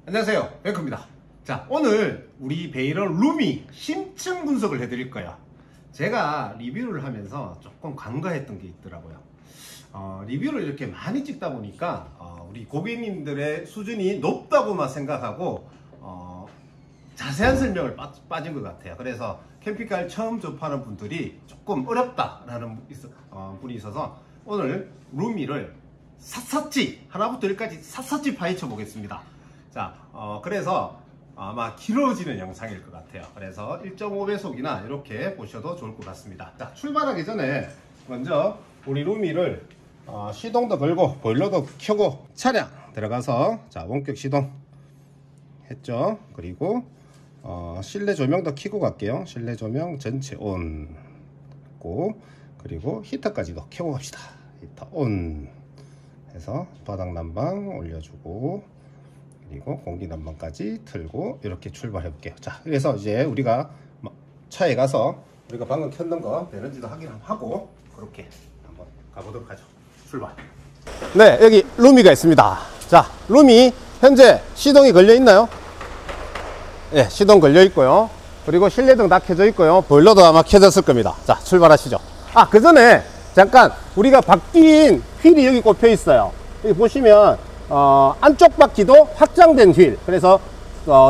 안녕하세요, 뱅크입니다. 자, 오늘 우리 베이런 루미 심층 분석을 해드릴 거예요. 제가 리뷰를 하면서 조금 간과했던 게 있더라고요. 리뷰를 이렇게 많이 찍다 보니까 우리 고객님들의 수준이 높다고만 생각하고 자세한 설명을 빠진 것 같아요. 그래서 캠핑카를 처음 접하는 분들이 조금 어렵다라는 분이 있어서 오늘 루미를 샅샅이 하나부터 열까지 샅샅이 파헤쳐 보겠습니다. 자, 그래서 아마 길어지는 영상일 것 같아요. 그래서 1.5배속이나 이렇게 보셔도 좋을 것 같습니다. 자, 출발하기 전에 먼저 우리 루미를 시동도 걸고 보일러도 켜고 차량 들어가서 자 원격 시동 했죠. 그리고 실내 조명도 켜고 갈게요. 실내 조명 전체 온 고, 그리고 히터까지도 켜고 갑시다. 히터 온 해서 바닥 난방 올려주고, 그리고 공기 난방까지 틀고 이렇게 출발해 볼게요. 자, 그래서 이제 우리가 차에 가서 우리가 방금 켰는 거 되는지도 확인하고 그렇게 한번 가보도록 하죠. 출발. 네, 여기 루미가 있습니다. 자, 루미 현재 시동이 걸려 있나요? 네, 시동 걸려 있고요. 그리고 실내등 다 켜져 있고요. 보일러도 아마 켜졌을 겁니다. 자, 출발하시죠. 그 전에 잠깐 우리가 바뀐 휠이 여기 꼽혀 있어요. 여기 보시면 안쪽 바퀴도 확장된 휠, 그래서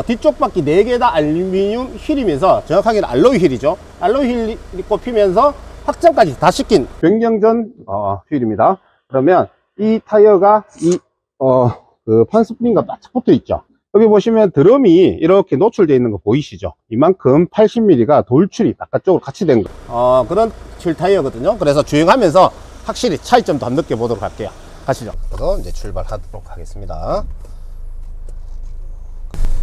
뒤쪽 바퀴 4개 다 알루미늄 휠이면서 정확하게는 알로이 휠이죠. 알로이 휠이 꼽히면서 확장까지 다 시킨 변경전 휠입니다. 그러면 이 타이어가 그 판스프링과 딱 붙어 있죠. 여기 보시면 드럼이 이렇게 노출되어 있는 거 보이시죠? 이만큼 80mm가 돌출이 바깥쪽으로 같이 된 거. 그런 휠 타이어거든요. 그래서 주행하면서 확실히 차이점도 한번 느껴보도록 할게요. 가시죠. 그래서 이제 출발하도록 하겠습니다.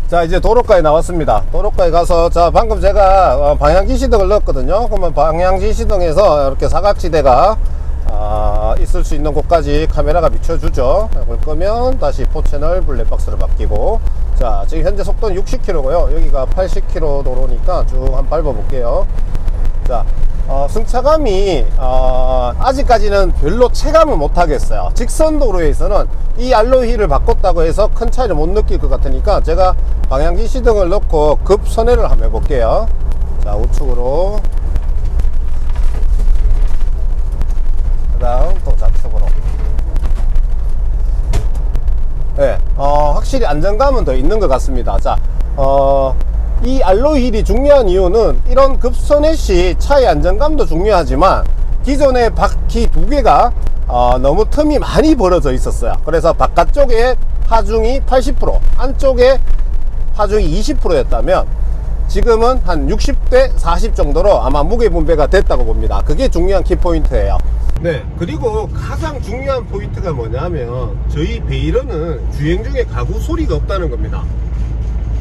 자, 이제 도로가에 나왔습니다. 도로가에 가서, 자, 방금 제가 방향지 시동을 넣었거든요. 그러면 방향지 시동에서 이렇게 사각지대가 있을 수 있는 곳까지 카메라가 비춰주죠. 볼 거면 다시 4채널 블랙박스로 바뀌고, 자, 지금 현재 속도는 60km고요. 여기가 80km 도로니까 쭉 한번 밟아 볼게요. 자, 승차감이 아직까지는 별로 체감을 못 하겠어요. 직선 도로에서는 이 알로이 휠을 바꿨다고 해서 큰 차이를 못 느낄 것 같으니까 제가 방향지 시동을 넣고 급선회를 한번 해볼게요. 자, 우측으로, 그 다음 또 좌측으로. 네, 확실히 안정감은 더 있는 것 같습니다. 자, 이 알로이 휠이 중요한 이유는 이런 급선회 시 차의 안정감도 중요하지만 기존의 바퀴 2개가 너무 틈이 많이 벌어져 있었어요. 그래서 바깥쪽에 하중이 80%, 안쪽에 하중이 20%였다면 지금은 한 60대 40 정도로 아마 무게 분배가 됐다고 봅니다. 그게 중요한 키포인트예요. 네, 그리고 가장 중요한 포인트가 뭐냐면 저희 베이런은 주행 중에 가구 소리가 없다는 겁니다.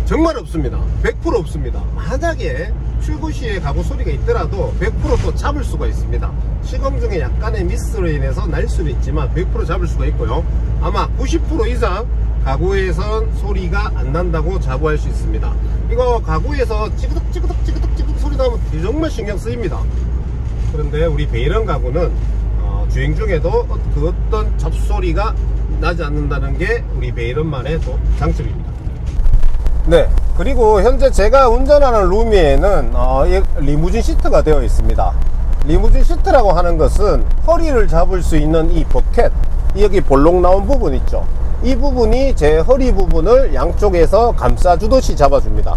정말 없습니다. 100% 없습니다. 만약에 출고 시에 가구 소리가 있더라도 100% 또 잡을 수가 있습니다. 시공 중에 약간의 미스로 인해서 날 수는 있지만 100% 잡을 수가 있고요. 아마 90% 이상 가구에선 소리가 안 난다고 자부할 수 있습니다. 이거 가구에서 찌그덕 찌그덕 찌그덕 찌그덕 소리 나면 정말 신경 쓰입니다. 그런데 우리 베이런 가구는 주행 중에도 그 어떤 접소리가 나지 않는다는 게 우리 베이런만의 또 장점입니다. 네, 그리고 현재 제가 운전하는 루미에는 리무진 시트가 되어 있습니다. 리무진 시트라고 하는 것은 허리를 잡을 수 있는 이 버켓, 여기 볼록 나온 부분 있죠. 이 부분이 제 허리 부분을 양쪽에서 감싸주듯이 잡아줍니다.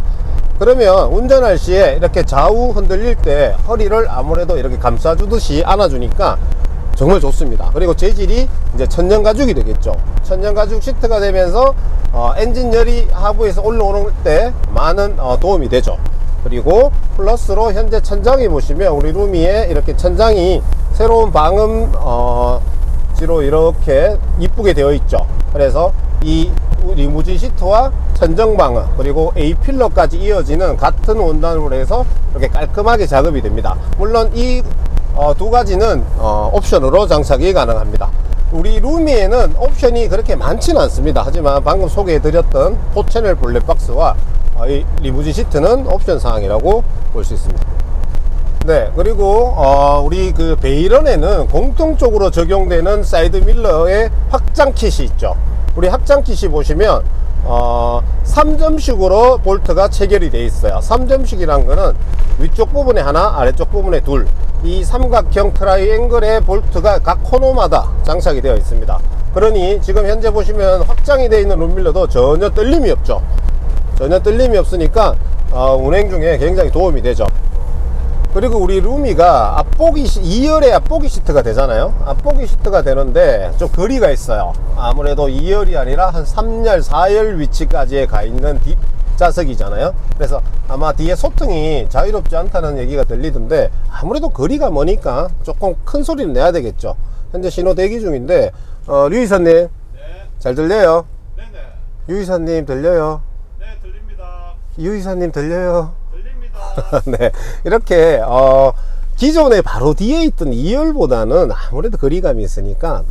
그러면 운전할 시에 이렇게 좌우 흔들릴 때 허리를 아무래도 이렇게 감싸주듯이 안아주니까 정말 좋습니다. 그리고 재질이 이제 천연가죽이 되겠죠. 천연가죽 시트가 되면서 엔진열이 하부에서 올라오는 때 많은 도움이 되죠. 그리고 플러스로 현재 천장에 보시면 우리 루미에 이렇게 천장이 새로운 방음지로 이렇게 이쁘게 되어 있죠. 그래서 이 리무진 시트와 천정 방음 그리고 A필러까지 이어지는 같은 원단으로 해서 이렇게 깔끔하게 작업이 됩니다. 물론 이 두 가지는 옵션으로 장착이 가능합니다. 우리 루미에는 옵션이 그렇게 많지는 않습니다. 하지만 방금 소개해 드렸던 4채널 블랙박스와 이 리무진 시트는 옵션 사항이라고 볼 수 있습니다. 네, 그리고 우리 그 베이런에는 공통적으로 적용되는 사이드 밀러의 확장 킷이 있죠. 우리 확장 킷이 보시면 3점식으로 볼트가 체결이 되어 있어요. 3점식이란 거는 위쪽 부분에 하나, 아래쪽 부분에 둘, 이 삼각형 트라이앵글의 볼트가 각 코너마다 장착이 되어 있습니다. 그러니 지금 현재 보시면 확장이 되어 있는 룸밀러도 전혀 떨림이 없죠. 전혀 떨림이 없으니까 운행 중에 굉장히 도움이 되죠. 그리고 우리 루미가 앞보기 2열에 앞보기 시트가 되잖아요. 앞보기 시트가 되는데 좀 거리가 있어요. 아무래도 2열이 아니라 한 3열 4열 위치까지에 가 있는 뒷좌석이잖아요. 그래서 아마 뒤에 소통이 자유롭지 않다는 얘기가 들리던데, 아무래도 거리가 머니까 조금 큰 소리를 내야 되겠죠. 현재 신호 대기 중인데 류이사님, 네. 잘 들려요? 네네. 유이사님 들려요? 네, 들립니다. 유이사님 들려요? 네, 이렇게 기존에 바로 뒤에 있던 2열보다는 아무래도 거리감이 있으니까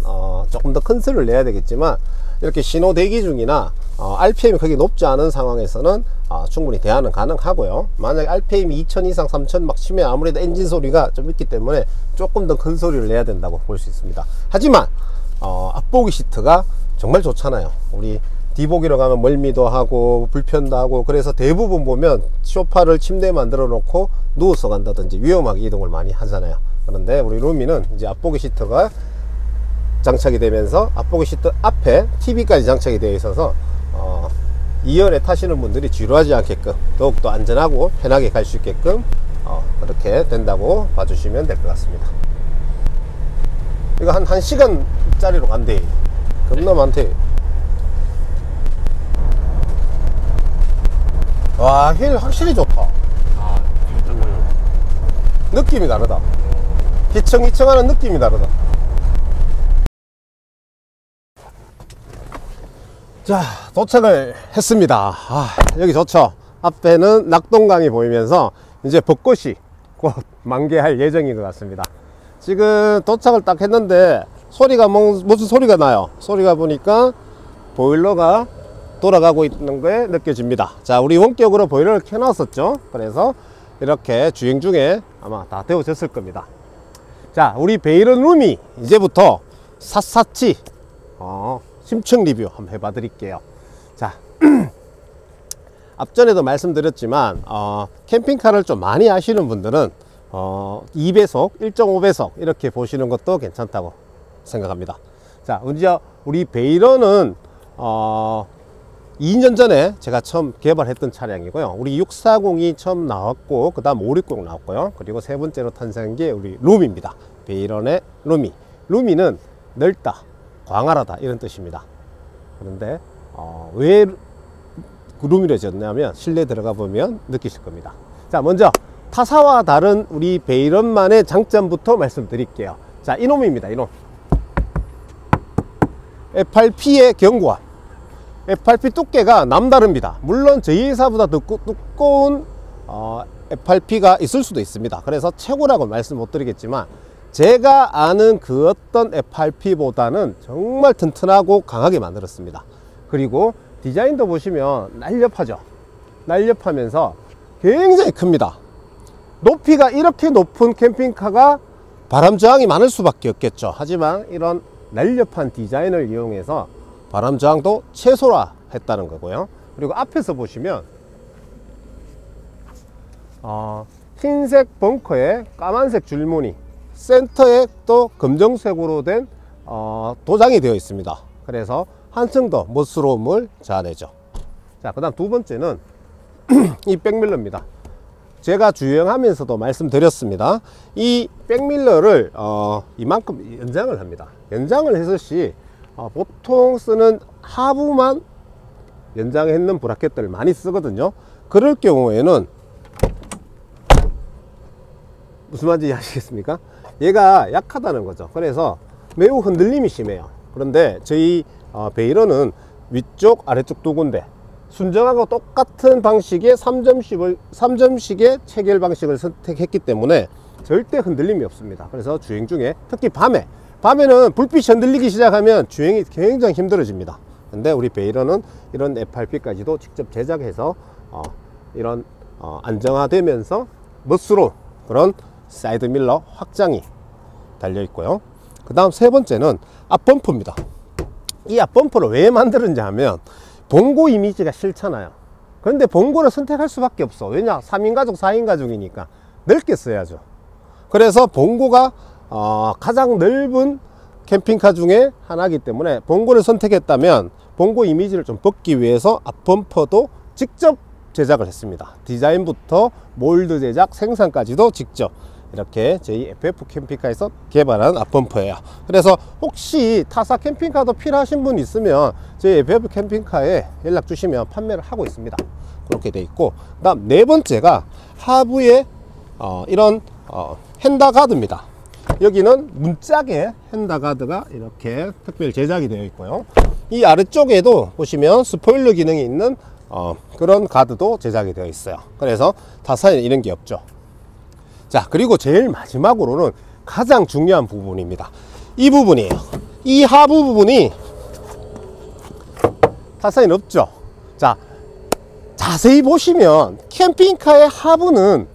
조금 더 큰 소리를 내야 되겠지만, 이렇게 신호 대기 중이나 RPM이 크게 높지 않은 상황에서는 충분히 대화는 가능하고요. 만약 RPM이 2000 이상 3000 막 치면 아무래도 엔진 소리가 좀 있기 때문에 조금 더 큰 소리를 내야 된다고 볼 수 있습니다. 하지만 앞보기 시트가 정말 좋잖아요. 우리 뒤보기로 가면 멀미도 하고 불편도 하고, 그래서 대부분 보면 소파를 침대에 만들어 놓고 누워서 간다든지 위험하게 이동을 많이 하잖아요. 그런데 우리 루미는 이제 앞보기 시트가 장착이 되면서 앞보기 시트 앞에 TV까지 장착이 되어 있어서 2열에 타시는 분들이 지루하지 않게끔 더욱더 안전하고 편하게 갈 수 있게끔 그렇게 된다고 봐주시면 될 것 같습니다. 이거 한 1시간짜리로 간대. 겁나 많대. 와, 휠 확실히 좋다. 느낌이 다르다. 기청기청하는 느낌이 다르다. 자, 도착을 했습니다. 여기 좋죠. 앞에는 낙동강이 보이면서 이제 벚꽃이 곧 만개할 예정인 것 같습니다. 지금 도착을 딱 했는데 소리가 무슨 소리가 나요. 소리가 보니까 보일러가 돌아가고 있는 게 느껴집니다. 자, 우리 원격으로 보일러를 켜놨었죠. 그래서 이렇게 주행 중에 아마 다 데워졌을 겁니다. 자, 우리 베이런 루미 이제부터 샅샅이 심층 리뷰 한번 해봐 드릴게요. 자, 앞전에도 말씀드렸지만 캠핑카를 좀 많이 아시는 분들은 2배속, 1.5배속 이렇게 보시는 것도 괜찮다고 생각합니다. 자, 먼저 우리 베이런은 2년 전에 제가 처음 개발했던 차량이고요. 우리 640이 처음 나왔고, 그 다음 560 나왔고요. 그리고 세 번째로 탄생한 게 우리 루미입니다. 베이런의 루미. 루미는 넓다, 광활하다 이런 뜻입니다. 그런데 왜 루미로 지었냐면 실내 들어가 보면 느끼실 겁니다. 자, 먼저 타사와 다른 우리 베이런만의 장점부터 말씀드릴게요. 자, 이놈입니다. 이놈 FRP의 견고함. FRP 두께가 남다릅니다. 물론 저희 회사보다 더 두꺼운 FRP가 있을 수도 있습니다. 그래서 최고라고 말씀 못 드리겠지만, 제가 아는 그 어떤 FRP보다는 정말 튼튼하고 강하게 만들었습니다. 그리고 디자인도 보시면 날렵하죠. 날렵하면서 굉장히 큽니다. 높이가 이렇게 높은 캠핑카가 바람 저항이 많을 수밖에 없겠죠. 하지만 이런 날렵한 디자인을 이용해서 바람 저항도 최소화 했다는 거고요. 그리고 앞에서 보시면 흰색 벙커에 까만색 줄무늬, 센터에 또 검정색으로 된 도장이 되어 있습니다. 그래서 한층 더 멋스러움을 자아내죠. 자, 그 다음 두 번째는 이 백밀러입니다. 제가 주행하면서도 말씀드렸습니다. 이 백밀러를 이만큼 연장을 합니다. 연장을 해서 시 보통 쓰는 하부만 연장했는 브라켓들을 많이 쓰거든요. 그럴 경우에는 무슨 말인지 아시겠습니까? 얘가 약하다는 거죠. 그래서 매우 흔들림이 심해요. 그런데 저희 베이런은 위쪽 아래쪽 두 군데 순정하고 똑같은 방식의 3점식의 체결 방식을 선택했기 때문에 절대 흔들림이 없습니다. 그래서 주행 중에 특히 밤에는 불빛이 흔들리기 시작하면 주행이 굉장히 힘들어집니다. 근데 우리 베이런은 이런 FRP까지도 직접 제작해서 이런 안정화되면서 멋스러운 그런 사이드밀러 확장이 달려 있고요. 그 다음 세 번째는 앞범퍼입니다. 이 앞범퍼를 왜 만들었냐 하면 봉고 이미지가 싫잖아요. 그런데 봉고를 선택할 수밖에 없어. 왜냐? 3인 가족 4인 가족이니까 넓게 써야죠. 그래서 봉고가 가장 넓은 캠핑카 중에 하나이기 때문에 봉고를 선택했다면 봉고 이미지를 좀 벗기 위해서 앞범퍼도 직접 제작을 했습니다. 디자인부터 몰드 제작, 생산까지도 직접 이렇게 저희 FF 캠핑카에서 개발한 앞범퍼예요. 그래서 혹시 타사 캠핑카도 필요하신 분 있으면 저희 FF 캠핑카에 연락 주시면 판매를 하고 있습니다. 그렇게 돼 있고, 그 다음 네 번째가 하부에 이런 핸다가드입니다. 여기는 문짝에 핸다가드가 이렇게 특별 제작이 되어 있고요. 이 아래쪽에도 보시면 스포일러 기능이 있는 그런 가드도 제작이 되어 있어요. 그래서 타사에는 이런 게 없죠. 자, 그리고 제일 마지막으로는 가장 중요한 부분입니다. 이 부분이에요. 이 하부 부분이 타사에는 없죠. 자, 자세히 보시면 캠핑카의 하부는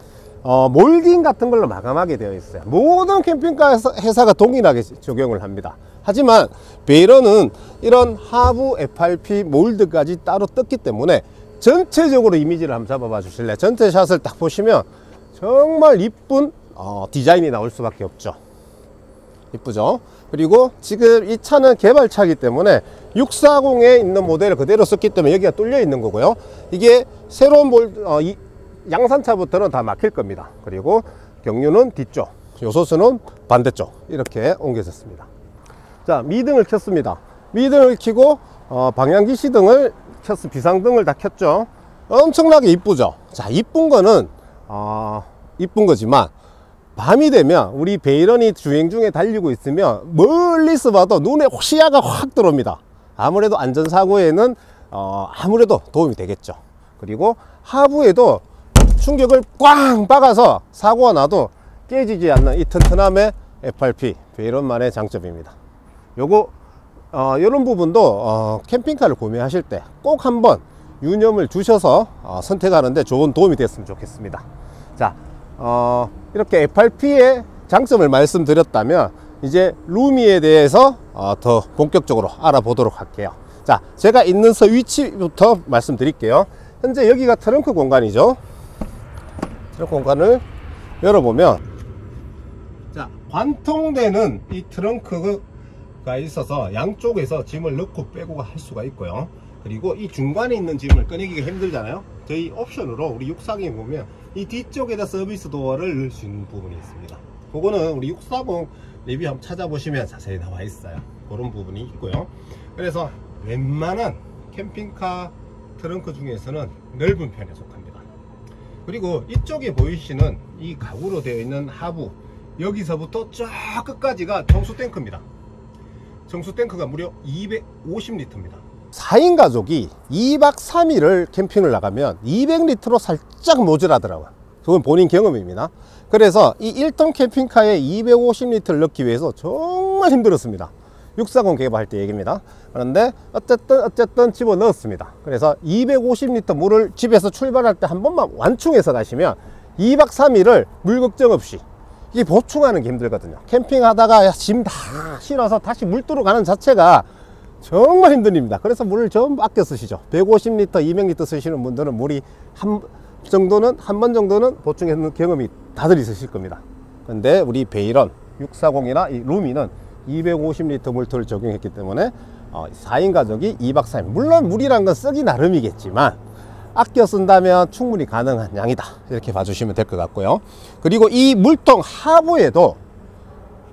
몰딩 같은 걸로 마감하게 되어 있어요. 모든 캠핑카 회사가 동일하게 적용을 합니다. 하지만 베이러는 이런 하부 FRP 몰드까지 따로 떴기 때문에 전체적으로 이미지를 한번 잡아봐 주실래요? 전체 샷을 딱 보시면 정말 이쁜 디자인이 나올 수밖에 없죠. 이쁘죠? 그리고 지금 이 차는 개발차이기 때문에 640에 있는 모델을 그대로 썼기 때문에 여기가 뚫려 있는 거고요. 이게 새로운 양산차부터는 다 막힐 겁니다. 그리고 경유는 뒤쪽, 요소수는 반대쪽 이렇게 옮겨졌습니다. 자, 미등을 켰습니다. 미등을 켜고 방향 지시등을 켰어. 비상등을 다 켰죠. 엄청나게 이쁘죠. 자, 이쁜 거는 이쁜 거지만 밤이 되면 우리 베이런이 주행 중에 달리고 있으면 멀리서 봐도 눈에 시야가 확 들어옵니다. 아무래도 안전사고에는 아무래도 도움이 되겠죠. 그리고 하부에도 충격을 꽝 박아서 사고가 나도 깨지지 않는 이 튼튼함의 FRP 베이런만의 장점입니다. 요거 이런 부분도 캠핑카를 구매하실 때 꼭 한번 유념을 주셔서 선택하는데 좋은 도움이 됐으면 좋겠습니다. 자, 이렇게 FRP의 장점을 말씀드렸다면 이제 루미에 대해서 더 본격적으로 알아보도록 할게요. 자, 제가 있는 위치부터 말씀드릴게요. 현재 여기가 트렁크 공간이죠. 트렁크 공간을 열어보면, 자, 관통되는 이 트렁크가 있어서 양쪽에서 짐을 넣고 빼고 할 수가 있고요. 그리고 이 중간에 있는 짐을 꺼내기가 힘들잖아요. 저희 옵션으로 우리 640에 보면 이 뒤쪽에다 서비스 도어를 넣을 수 있는 부분이 있습니다. 그거는 우리 640 리뷰 한번 찾아보시면 자세히 나와 있어요. 그런 부분이 있고요. 그래서 웬만한 캠핑카 트렁크 중에서는 넓은 편에 속합니다. 그리고 이쪽에 보이시는 이 가구로 되어 있는 하부, 여기서부터 쫙 끝까지가 정수 탱크입니다. 정수 탱크가 무려 250리터입니다 4인 가족이 2박 3일을 캠핑을 나가면 200리터로 살짝 모자라더라고요. 그건 본인 경험입니다. 그래서 이 1톤 캠핑카에 250리터를 넣기 위해서 정말 힘들었습니다. 640 개발할 때 얘기입니다. 그런데 어쨌든 집어넣었습니다. 그래서 250리터 물을 집에서 출발할 때 한 번만 완충해서 가시면 2박 3일을 물 걱정 없이, 이게 보충하는 게 힘들거든요. 캠핑하다가 짐 다 실어서 다시 물 뜨러 가는 자체가 정말 힘든 일입니다. 그래서 물을 좀 아껴 쓰시죠. 150리터, 200리터 쓰시는 분들은 물이 한 번 정도는 보충하는 경험이 다들 있으실 겁니다. 근데 우리 베이런 640이나 이 루미는 250리터 몰터를 적용했기 때문에 4인 가족이 2박 3일, 물론 물이란 건 쓰기 나름이겠지만 아껴 쓴다면 충분히 가능한 양이다, 이렇게 봐주시면 될 것 같고요. 그리고 이 물통 하부에도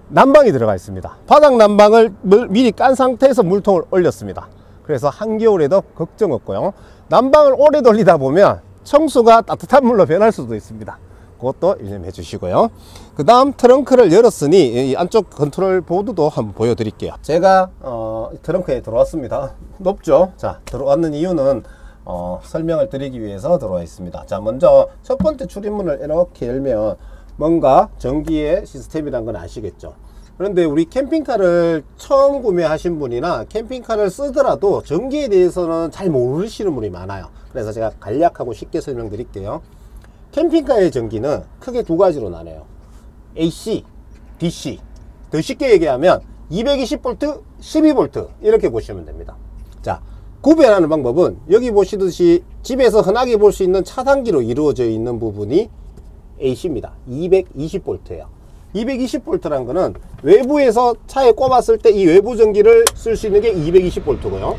난방이 들어가 있습니다. 바닥 난방을 미리 깐 상태에서 물통을 올렸습니다. 그래서 한겨울에도 걱정 없고요. 난방을 오래 돌리다 보면 청수가 따뜻한 물로 변할 수도 있습니다. 그것도 유념해 주시고요. 그 다음 트렁크를 열었으니 이 안쪽 컨트롤 보드도 한번 보여드릴게요. 제가 트렁크에 들어왔습니다. 높죠? 자, 들어왔는 이유는 설명을 드리기 위해서 들어와 있습니다. 자, 먼저 첫 번째 출입문을 이렇게 열면 뭔가 전기의 시스템이란 건 아시겠죠? 그런데 우리 캠핑카를 처음 구매하신 분이나 캠핑카를 쓰더라도 전기에 대해서는 잘 모르시는 분이 많아요. 그래서 제가 간략하고 쉽게 설명드릴게요. 캠핑카의 전기는 크게 두 가지로 나뉘어요. AC, DC. 더 쉽게 얘기하면 220V, 12V 이렇게 보시면 됩니다. 자, 구별하는 방법은 여기 보시듯이 집에서 흔하게 볼 수 있는 차단기로 이루어져 있는 부분이 AC입니다. 220V예요. 220V라는 거는 외부에서 차에 꼽았을 때 이 외부 전기를 쓸 수 있는 게 220V고요.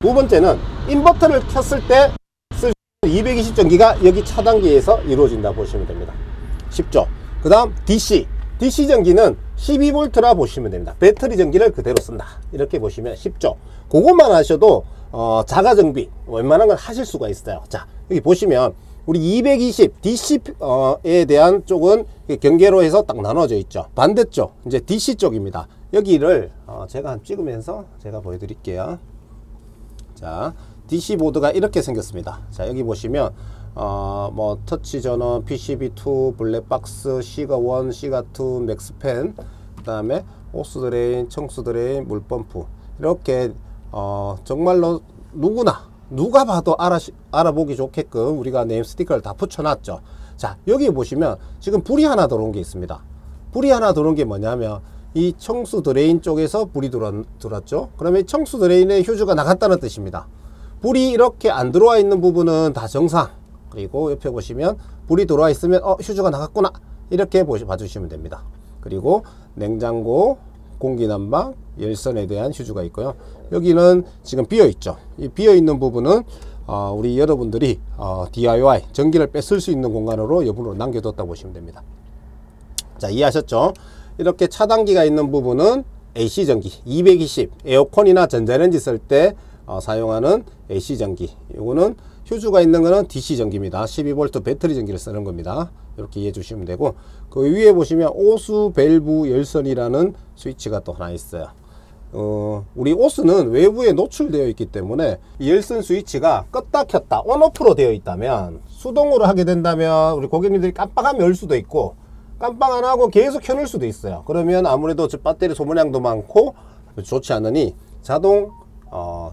두 번째는 인버터를 켰을 때 쓸 수 있는 220 전기가 여기 차단기에서 이루어진다 보시면 됩니다. 쉽죠? 그 다음 DC 전기는 12V라 보시면 됩니다. 배터리 전기를 그대로 쓴다 이렇게 보시면 쉽죠? 그것만 하셔도 자가 정비 웬만한 건 하실 수가 있어요. 자, 여기 보시면 우리 220 DC에 대한 쪽은 경계로 해서 딱 나눠져 있죠. 반대쪽 이제 DC 쪽입니다. 여기를 제가 한번 찍으면서 제가 보여드릴게요. 자, DC 보드가 이렇게 생겼습니다. 자, 여기 보시면 뭐 터치 전원, PCB2, 블랙박스, 시가1, 시가2, 맥스팬, 그 다음에 호스 드레인, 청수 드레인, 물펌프 이렇게 정말로 누가 봐도 알아보기 좋게끔 우리가 네임 스티커를 다 붙여놨죠. 자, 여기 보시면 지금 불이 하나 들어온 게 있습니다. 불이 하나 들어온 게 뭐냐면 이 청수 드레인 쪽에서 불이 들어왔죠. 그러면 청수 드레인의 휴즈가 나갔다는 뜻입니다. 불이 이렇게 안 들어와 있는 부분은 다 정상. 그리고 옆에 보시면 불이 들어와 있으면 휴즈가 나갔구나 이렇게 봐주시면 됩니다. 그리고 냉장고, 공기난방, 열선에 대한 휴즈가 있고요. 여기는 지금 비어 있죠. 이 비어 있는 부분은 우리 여러분들이 DIY 전기를 뺏을 수 있는 공간으로 여분으로 남겨뒀다 보시면 됩니다. 자, 이해하셨죠? 이렇게 차단기가 있는 부분은 AC 전기 220 에어컨이나 전자레인지 쓸 때 사용하는 AC 전기, 요거는 휴즈가 있는 거는 DC 전기입니다. 12V 배터리 전기를 쓰는 겁니다. 이렇게 이해해 주시면 되고, 그 위에 보시면 오스 밸브 열선이라는 스위치가 또 하나 있어요. 우리 오스는 외부에 노출되어 있기 때문에 이 열선 스위치가 껐다 켰다 온오프로 되어 있다면, 수동으로 하게 된다면 우리 고객님들이 깜빡하면 열 수도 있고 깜빡 안 하고 계속 켜놓을 수도 있어요. 그러면 아무래도 배터리 소모량도 많고 좋지 않으니 자동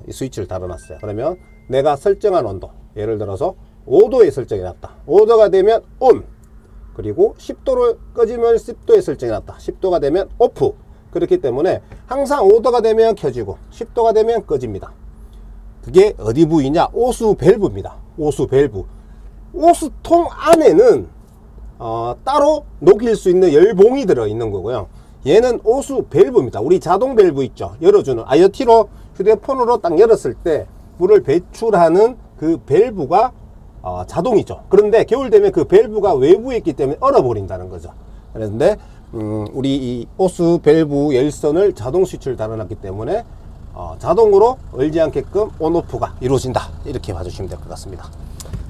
이 스위치를 달아놨어요. 그러면 내가 설정한 온도, 예를 들어서 5도에 설정해놨다. 5도가 되면 ON, 그리고 10도를 꺼지면 10도에 설정해놨다. 10도가 되면 OFF. 그렇기 때문에 항상 5도가 되면 켜지고 10도가 되면 꺼집니다. 그게 어디 부위냐? 오스 밸브입니다. 오스 밸브. 오스통 안에는 따로 녹일 수 있는 열봉이 들어있는 거고요. 얘는 오스 밸브입니다. 우리 자동 밸브 있죠? 열어주는, IoT로 휴대폰으로 딱 열었을 때 물을 배출하는 그 밸브가 자동이죠. 그런데 겨울 되면 그 밸브가 외부에 있기 때문에 얼어버린다는 거죠. 그런데 우리 이 오스 밸브 열선을 자동 스위치를 달아놨기 때문에 자동으로 얼지 않게끔 온오프가 이루어진다, 이렇게 봐주시면 될 것 같습니다.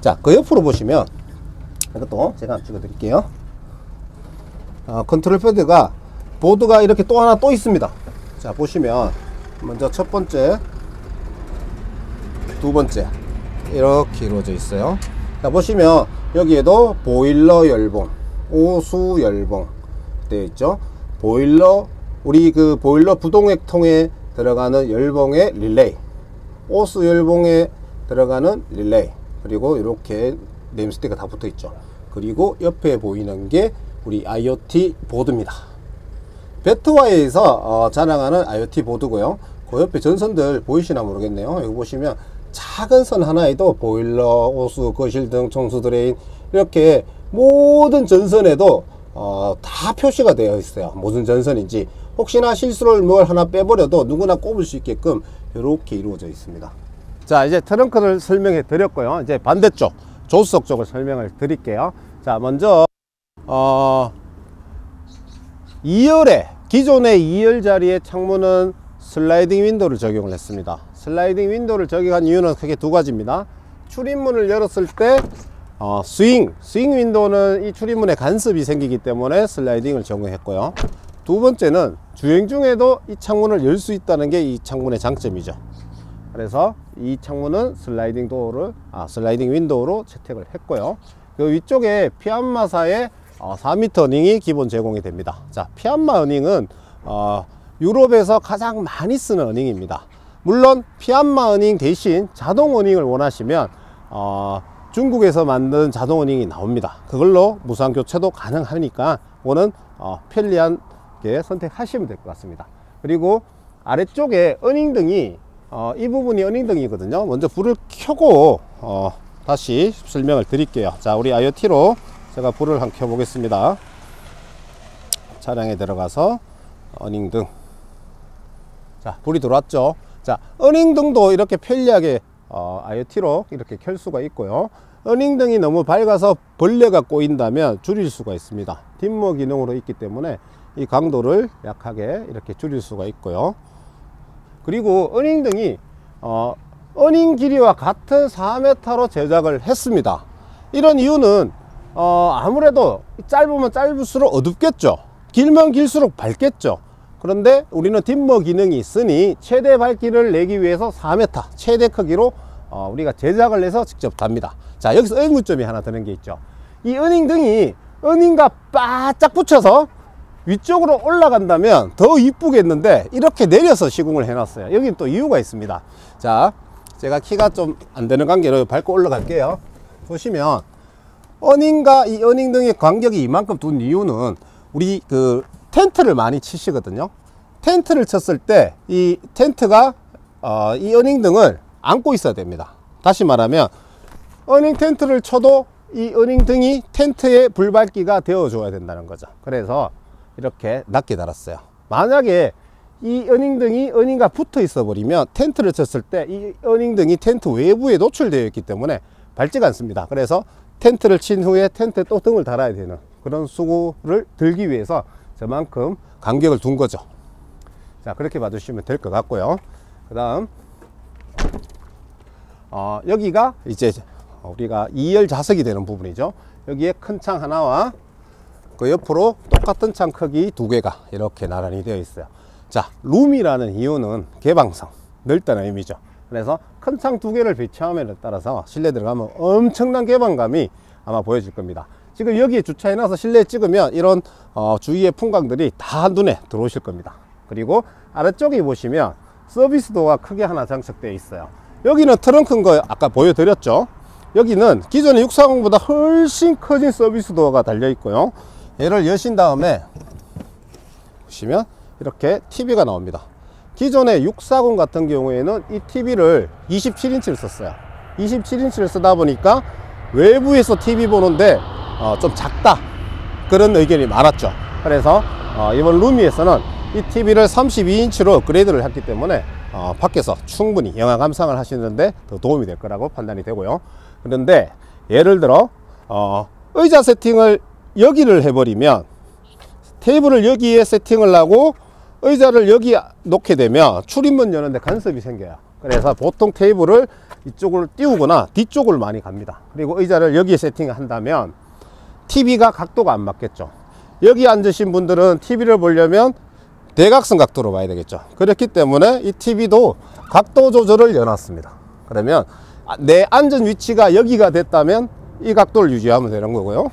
자, 그 옆으로 보시면 이것도 제가 찍어 드릴게요. 컨트롤 패드가 보드가 이렇게 또 하나 또 있습니다. 자, 보시면 먼저 첫 번째, 두 번째 이렇게 이루어져 있어요. 자, 보시면 여기에도 보일러 열봉, 오수 열봉 되어 있죠. 보일러, 우리 그 보일러 부동액통에 들어가는 열봉의 릴레이, 오수 열봉에 들어가는 릴레이, 그리고 이렇게 네임스틱가 다 붙어 있죠. 그리고 옆에 보이는 게 우리 IoT 보드입니다. 베트와이에서 자랑하는 IoT 보드고요. 그 옆에 전선들 보이시나 모르겠네요. 여기 보시면 작은 선 하나에도 보일러, 오수, 거실 등, 청수 드레인, 이렇게 모든 전선에도 다 표시가 되어 있어요. 무슨 전선인지. 혹시나 실수를 뭘 하나 빼버려도 누구나 꼽을 수 있게끔 이렇게 이루어져 있습니다. 자, 이제 트렁크를 설명해 드렸고요. 이제 반대쪽 조수석 쪽을 설명을 드릴게요. 자, 먼저 2열에, 기존의 2열 자리의 창문은 슬라이딩 윈도우를 적용을 했습니다. 슬라이딩 윈도우를 적용한 이유는 크게 두 가지입니다. 출입문을 열었을 때 스윙 윈도우는 이 출입문에 간섭이 생기기 때문에 슬라이딩을 적용했고요. 두 번째는 주행 중에도 이 창문을 열 수 있다는 게 이 창문의 장점이죠. 그래서 이 창문은 슬라이딩 윈도우로 채택을 했고요. 그 위쪽에 피안마사의 4m 어닝이 기본 제공이 됩니다. 자, 피안마 어닝은 유럽에서 가장 많이 쓰는 어닝입니다. 물론 피안마 어닝 대신 자동 어닝을 원하시면 중국에서 만든 자동 어닝이 나옵니다. 그걸로 무상 교체도 가능하니까 그거는 편리한 게 선택하시면 될 것 같습니다. 그리고 아래쪽에 어닝등이 이 부분이 어닝등이거든요. 먼저 불을 켜고 다시 설명을 드릴게요. 자, 우리 IoT로 제가 불을 한번 켜 보겠습니다. 차량에 들어가서 어닝등. 자, 불이 들어왔죠. 자, 어닝등도 이렇게 편리하게 IoT로 이렇게 켤 수가 있고요. 어닝등이 너무 밝아서 벌레가 꼬인다면 줄일 수가 있습니다. 딤머 기능으로 있기 때문에 이 강도를 약하게 이렇게 줄일 수가 있고요. 그리고 어닝등이 어닝 길이와 같은 4m로 제작을 했습니다. 이런 이유는 아무래도 짧으면 짧을수록 어둡겠죠. 길면 길수록 밝겠죠. 그런데 우리는 딤머 기능이 있으니 최대 밝기를 내기 위해서 4m 최대 크기로 우리가 제작을 해서 직접 답니다. 자, 여기서 의문점이 하나 드는 게 있죠. 이 어닝등이 어닝과 바짝 붙여서 위쪽으로 올라간다면 더 이쁘겠는데 이렇게 내려서 시공을 해놨어요. 여기는 또 이유가 있습니다. 자, 제가 키가 좀 안 되는 관계로 밟고 올라갈게요. 보시면 어닝과 이 어닝등의 간격이 이만큼 둔 이유는 우리 그 텐트를 많이 치시거든요. 텐트를 쳤을 때 이 텐트가 이 어닝등을 안고 있어야 됩니다. 다시 말하면 어닝 텐트를 쳐도 이 어닝등이 텐트의 불밝기가 되어 줘야 된다는 거죠. 그래서 이렇게 낮게 달았어요. 만약에 이 어닝등이 어닝과 붙어 있어 버리면 텐트를 쳤을 때 이 어닝등이 텐트 외부에 노출되어 있기 때문에 밝지가 않습니다. 그래서 텐트를 친 후에 텐트에 또 등을 달아야 되는 그런 수고를 들기 위해서 저만큼 간격을 둔 거죠. 자, 그렇게 봐주시면 될 것 같고요. 그 다음 여기가 이제 우리가 2열 좌석이 되는 부분이죠. 여기에 큰 창 하나와 그 옆으로 똑같은 창 크기 두 개가 이렇게 나란히 되어 있어요. 자, 룸이라는 이유는 개방성, 넓다는 의미죠. 그래서 큰 창 두 개를 배치함에 따라서 실내 들어가면 엄청난 개방감이 아마 보여질 겁니다. 지금 여기에 주차해 놔서 실내에 찍으면 이런 주위의 풍광들이 다 눈에 들어오실 겁니다. 그리고 아래쪽에 보시면 서비스 도어가 크게 하나 장착되어 있어요. 여기는 트렁크인 거 아까 보여드렸죠. 여기는 기존의 640보다 훨씬 커진 서비스 도어가 달려 있고요. 얘를 여신 다음에 보시면 이렇게 TV가 나옵니다. 기존의 640 같은 경우에는 이 TV를 27인치를 썼어요. 27인치를 쓰다 보니까 외부에서 TV 보는데 좀 작다, 그런 의견이 많았죠. 그래서 이번 루미에서는 이 TV를 32인치로 업그레이드를 했기 때문에 밖에서 충분히 영화 감상을 하시는데 더 도움이 될 거라고 판단이 되고요. 그런데 예를 들어 의자 세팅을 여기를 해버리면 테이블을 여기에 세팅을 하고 의자를 여기 놓게 되면 출입문 여는데 간섭이 생겨요. 그래서 보통 테이블을 이쪽을 띄우거나 뒤쪽을 많이 갑니다. 그리고 의자를 여기에 세팅을 한다면 TV가 각도가 안 맞겠죠. 여기 앉으신 분들은 TV를 보려면 대각선 각도로 봐야 되겠죠. 그렇기 때문에 이 TV도 각도 조절을 해놨습니다. 그러면 내 앉은 위치가 여기가 됐다면 이 각도를 유지하면 되는 거고요.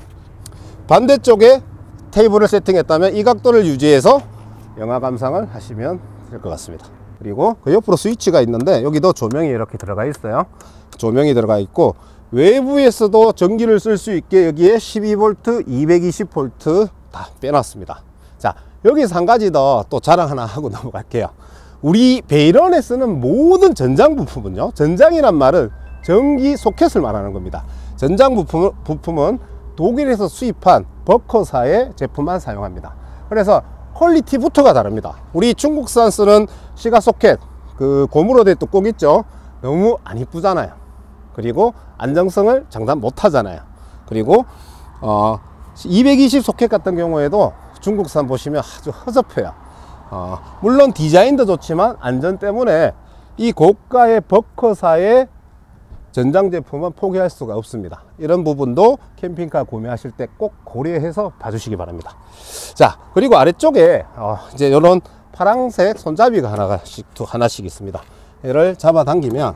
반대쪽에 테이블을 세팅했다면 이 각도를 유지해서 영화 감상을 하시면 될 것 같습니다. 그리고 그 옆으로 스위치가 있는데 여기도 조명이 이렇게 들어가 있어요. 조명이 들어가 있고 외부에서도 전기를 쓸 수 있게 여기에 12V, 220V 다 빼놨습니다. 자, 여기서 한 가지 더 또 자랑 하나 하고 넘어갈게요. 우리 베이런에 쓰는 모든 전장 부품은요, 전장이란 말은 전기 소켓을 말하는 겁니다. 전장 부품은 독일에서 수입한 버커사의 제품만 사용합니다. 그래서 퀄리티부터가 다릅니다. 우리 중국산 쓰는 시가 소켓, 그 고무로 된 뚜껑 있죠, 너무 안 이쁘잖아요. 그리고 안정성을 장담 못 하잖아요. 그리고 220 소켓 같은 경우에도 중국산 보시면 아주 허접해요. 물론 디자인도 좋지만 안전 때문에 이 고가의 버커사의 전장 제품은 포기할 수가 없습니다. 이런 부분도 캠핑카 구매하실 때 꼭 고려해서 봐주시기 바랍니다. 자, 그리고 아래쪽에 이제 이런 파란색 손잡이가 하나씩 있습니다. 얘를 잡아당기면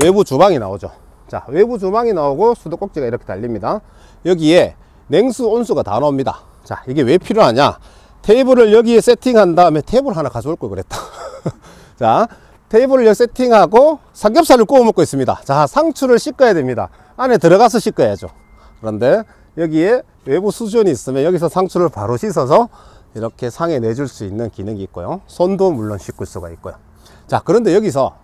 외부 주방이 나오죠. 자, 외부 주방이 나오고 수도꼭지가 이렇게 달립니다. 여기에 냉수, 온수가 다 나옵니다. 자, 이게 왜 필요하냐? 테이블을 여기에 세팅한 다음에 테이블 하나 가져올 걸 그랬다. 자, 테이블을 여기 세팅하고 삼겹살을 구워 먹고 있습니다. 자, 상추를 씻어야 됩니다. 안에 들어가서 씻어야죠. 그런데 여기에 외부 수전이 있으면 여기서 상추를 바로 씻어서 이렇게 상에 내줄 수 있는 기능이 있고요. 손도 물론 씻을 수가 있고요. 자, 그런데 여기서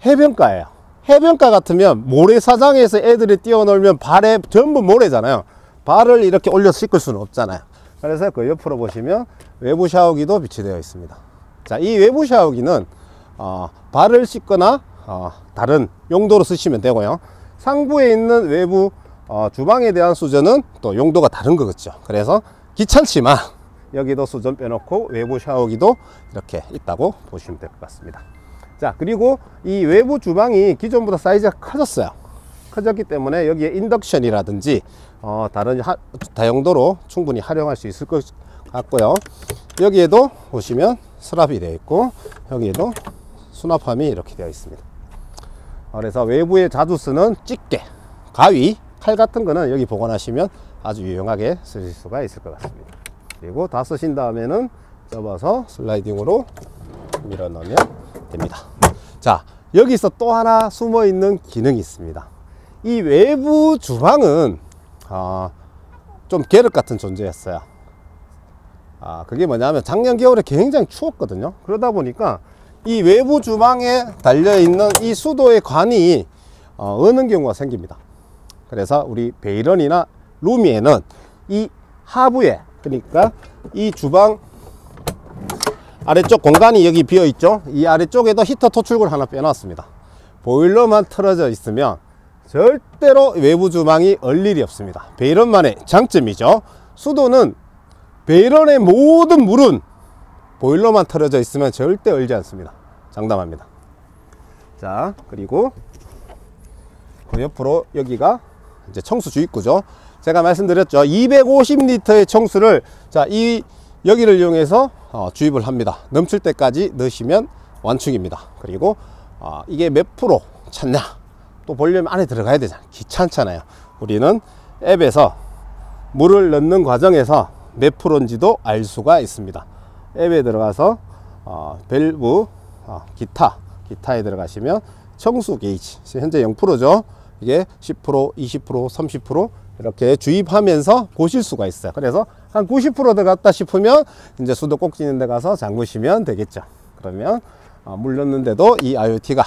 해변가예요. 해변가 같으면 모래사장에서 애들이 뛰어놀면 발에 전부 모래잖아요. 발을 이렇게 올려 씻을 수는 없잖아요. 그래서 그 옆으로 보시면 외부 샤워기도 비치되어 있습니다. 자, 이 외부 샤워기는 발을 씻거나 다른 용도로 쓰시면 되고요. 상부에 있는 외부 주방에 대한 수전은 또 용도가 다른 거겠죠. 그래서 귀찮지만 여기도 수전 빼놓고 외부 샤워기도 이렇게 있다고 보시면 될 것 같습니다. 자, 그리고 이 외부 주방이 기존보다 사이즈가 커졌어요. 커졌기 때문에 여기에 인덕션이라든지 다른 다용도로 충분히 활용할 수 있을 것 같고요. 여기에도 보시면 서랍이 되어 있고 여기에도 수납함이 이렇게 되어 있습니다. 그래서 외부에 자주 쓰는 집게, 가위, 칼 같은 거는 여기 보관하시면 아주 유용하게 쓰실 수가 있을 것 같습니다. 그리고 다 쓰신 다음에는 접어서 슬라이딩으로 밀어 넣으면 됩니다. 자, 여기서 또 하나 숨어 있는 기능이 있습니다. 이 외부 주방은 좀 계륵 같은 존재였어요. 그게 뭐냐면 작년 겨울에 굉장히 추웠거든요. 그러다 보니까 이 외부 주방에 달려있는 이 수도의 관이 어는 경우가 생깁니다. 그래서 우리 베이런이나 루미에는 이 하부에, 그러니까 이 주방 아래쪽 공간이 여기 비어 있죠. 이 아래쪽에도 히터 토출구를 하나 빼놨습니다. 보일러만 틀어져 있으면 절대로 외부 주방이 얼 일이 없습니다. 베이런만의 장점이죠. 수도는 베이런의 모든 물은 보일러만 틀어져 있으면 절대 얼지 않습니다. 장담합니다. 자, 그리고 그 옆으로 여기가 이제 청수 주입구죠. 제가 말씀드렸죠. 250리터의 청수를 여기를 이용해서 주입을 합니다. 넘칠 때까지 넣으시면 완충입니다. 그리고 이게 몇 프로 찼냐, 또 보려면 안에 들어가야 되잖아요. 귀찮잖아요. 우리는 앱에서 물을 넣는 과정에서 몇 프로인지도 알 수가 있습니다. 앱에 들어가서 밸브 기타에 들어가시면 청수 게이지, 현재 0%죠. 이게 10%, 20%, 30% 이렇게 주입하면서 보실 수가 있어요. 그래서 한 90% 들어갔다 싶으면 이제 수도 꼭지는 데 가서 잠그시면 되겠죠. 그러면 물 넣는데도 이 IoT가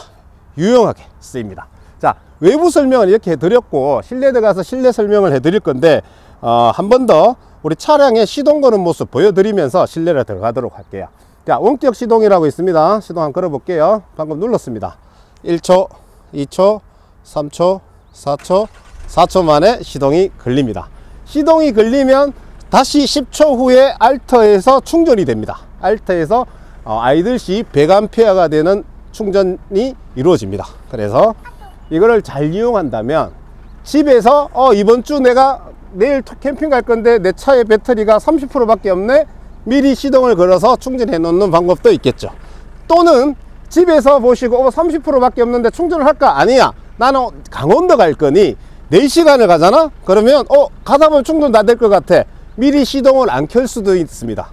유용하게 쓰입니다. 자, 외부 설명을 이렇게 해드렸고 실내 들어가서 실내 설명을 해드릴 건데 한 번 더 우리 차량의 시동 거는 모습 보여드리면서 실내를 들어가도록 할게요. 자, 원격 시동이라고 있습니다. 시동 한번 걸어 볼게요. 방금 눌렀습니다. 1초, 2초, 3초, 4초, 4초 만에 시동이 걸립니다. 시동이 걸리면 다시 10초 후에 알터에서 충전이 됩니다. 알터에서 아이들시 100A가 되는 충전이 이루어집니다. 그래서 이거를 잘 이용한다면 집에서 이번 주 내가 내일 캠핑 갈 건데 내 차의 배터리가 30% 밖에 없네, 미리 시동을 걸어서 충전해 놓는 방법도 있겠죠. 또는 집에서 보시고 30% 밖에 없는데 충전을 할까? 아니야, 나는 강원도 갈 거니 4시간을 가잖아? 그러면 가다 보면 충전 다 될 것 같아. 미리 시동을 안 켤 수도 있습니다.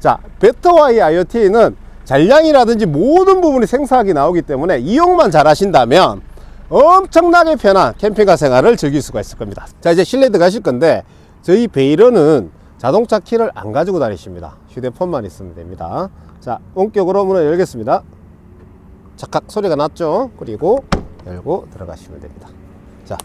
자, 배터와의 IoT는 잔량이라든지 모든 부분이 생사하게 나오기 때문에 이용만 잘 하신다면 엄청나게 편한 캠핑카 생활을 즐길 수가 있을 겁니다. 자, 이제 실내 들어가실 건데 저희 베이런은 자동차 키를 안 가지고 다니십니다. 휴대폰만 있으면 됩니다. 자, 원격으로 문을 열겠습니다. 착각 소리가 났죠. 그리고 열고 들어가시면 됩니다. 자,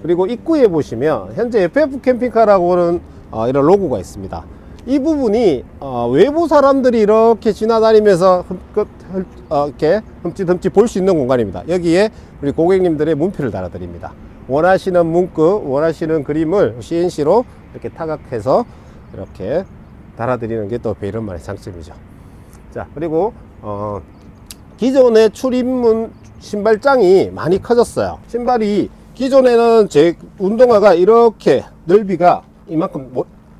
그리고 입구에 보시면 현재 FF 캠핑카라고는 이런 로고가 있습니다. 이 부분이 외부 사람들이 이렇게 지나다니면서 이렇게 흠칫흠칫 볼 수 있는 공간입니다. 여기에 우리 고객님들의 문표를 달아 드립니다. 원하시는 문구, 원하시는 그림을 CNC로 이렇게 타각해서 이렇게 달아 드리는 게 또 베이런만의 장점이죠. 자, 그리고 기존의 출입문 신발장이 많이 커졌어요. 신발이 기존에는 제 운동화가 이렇게 넓이가 이만큼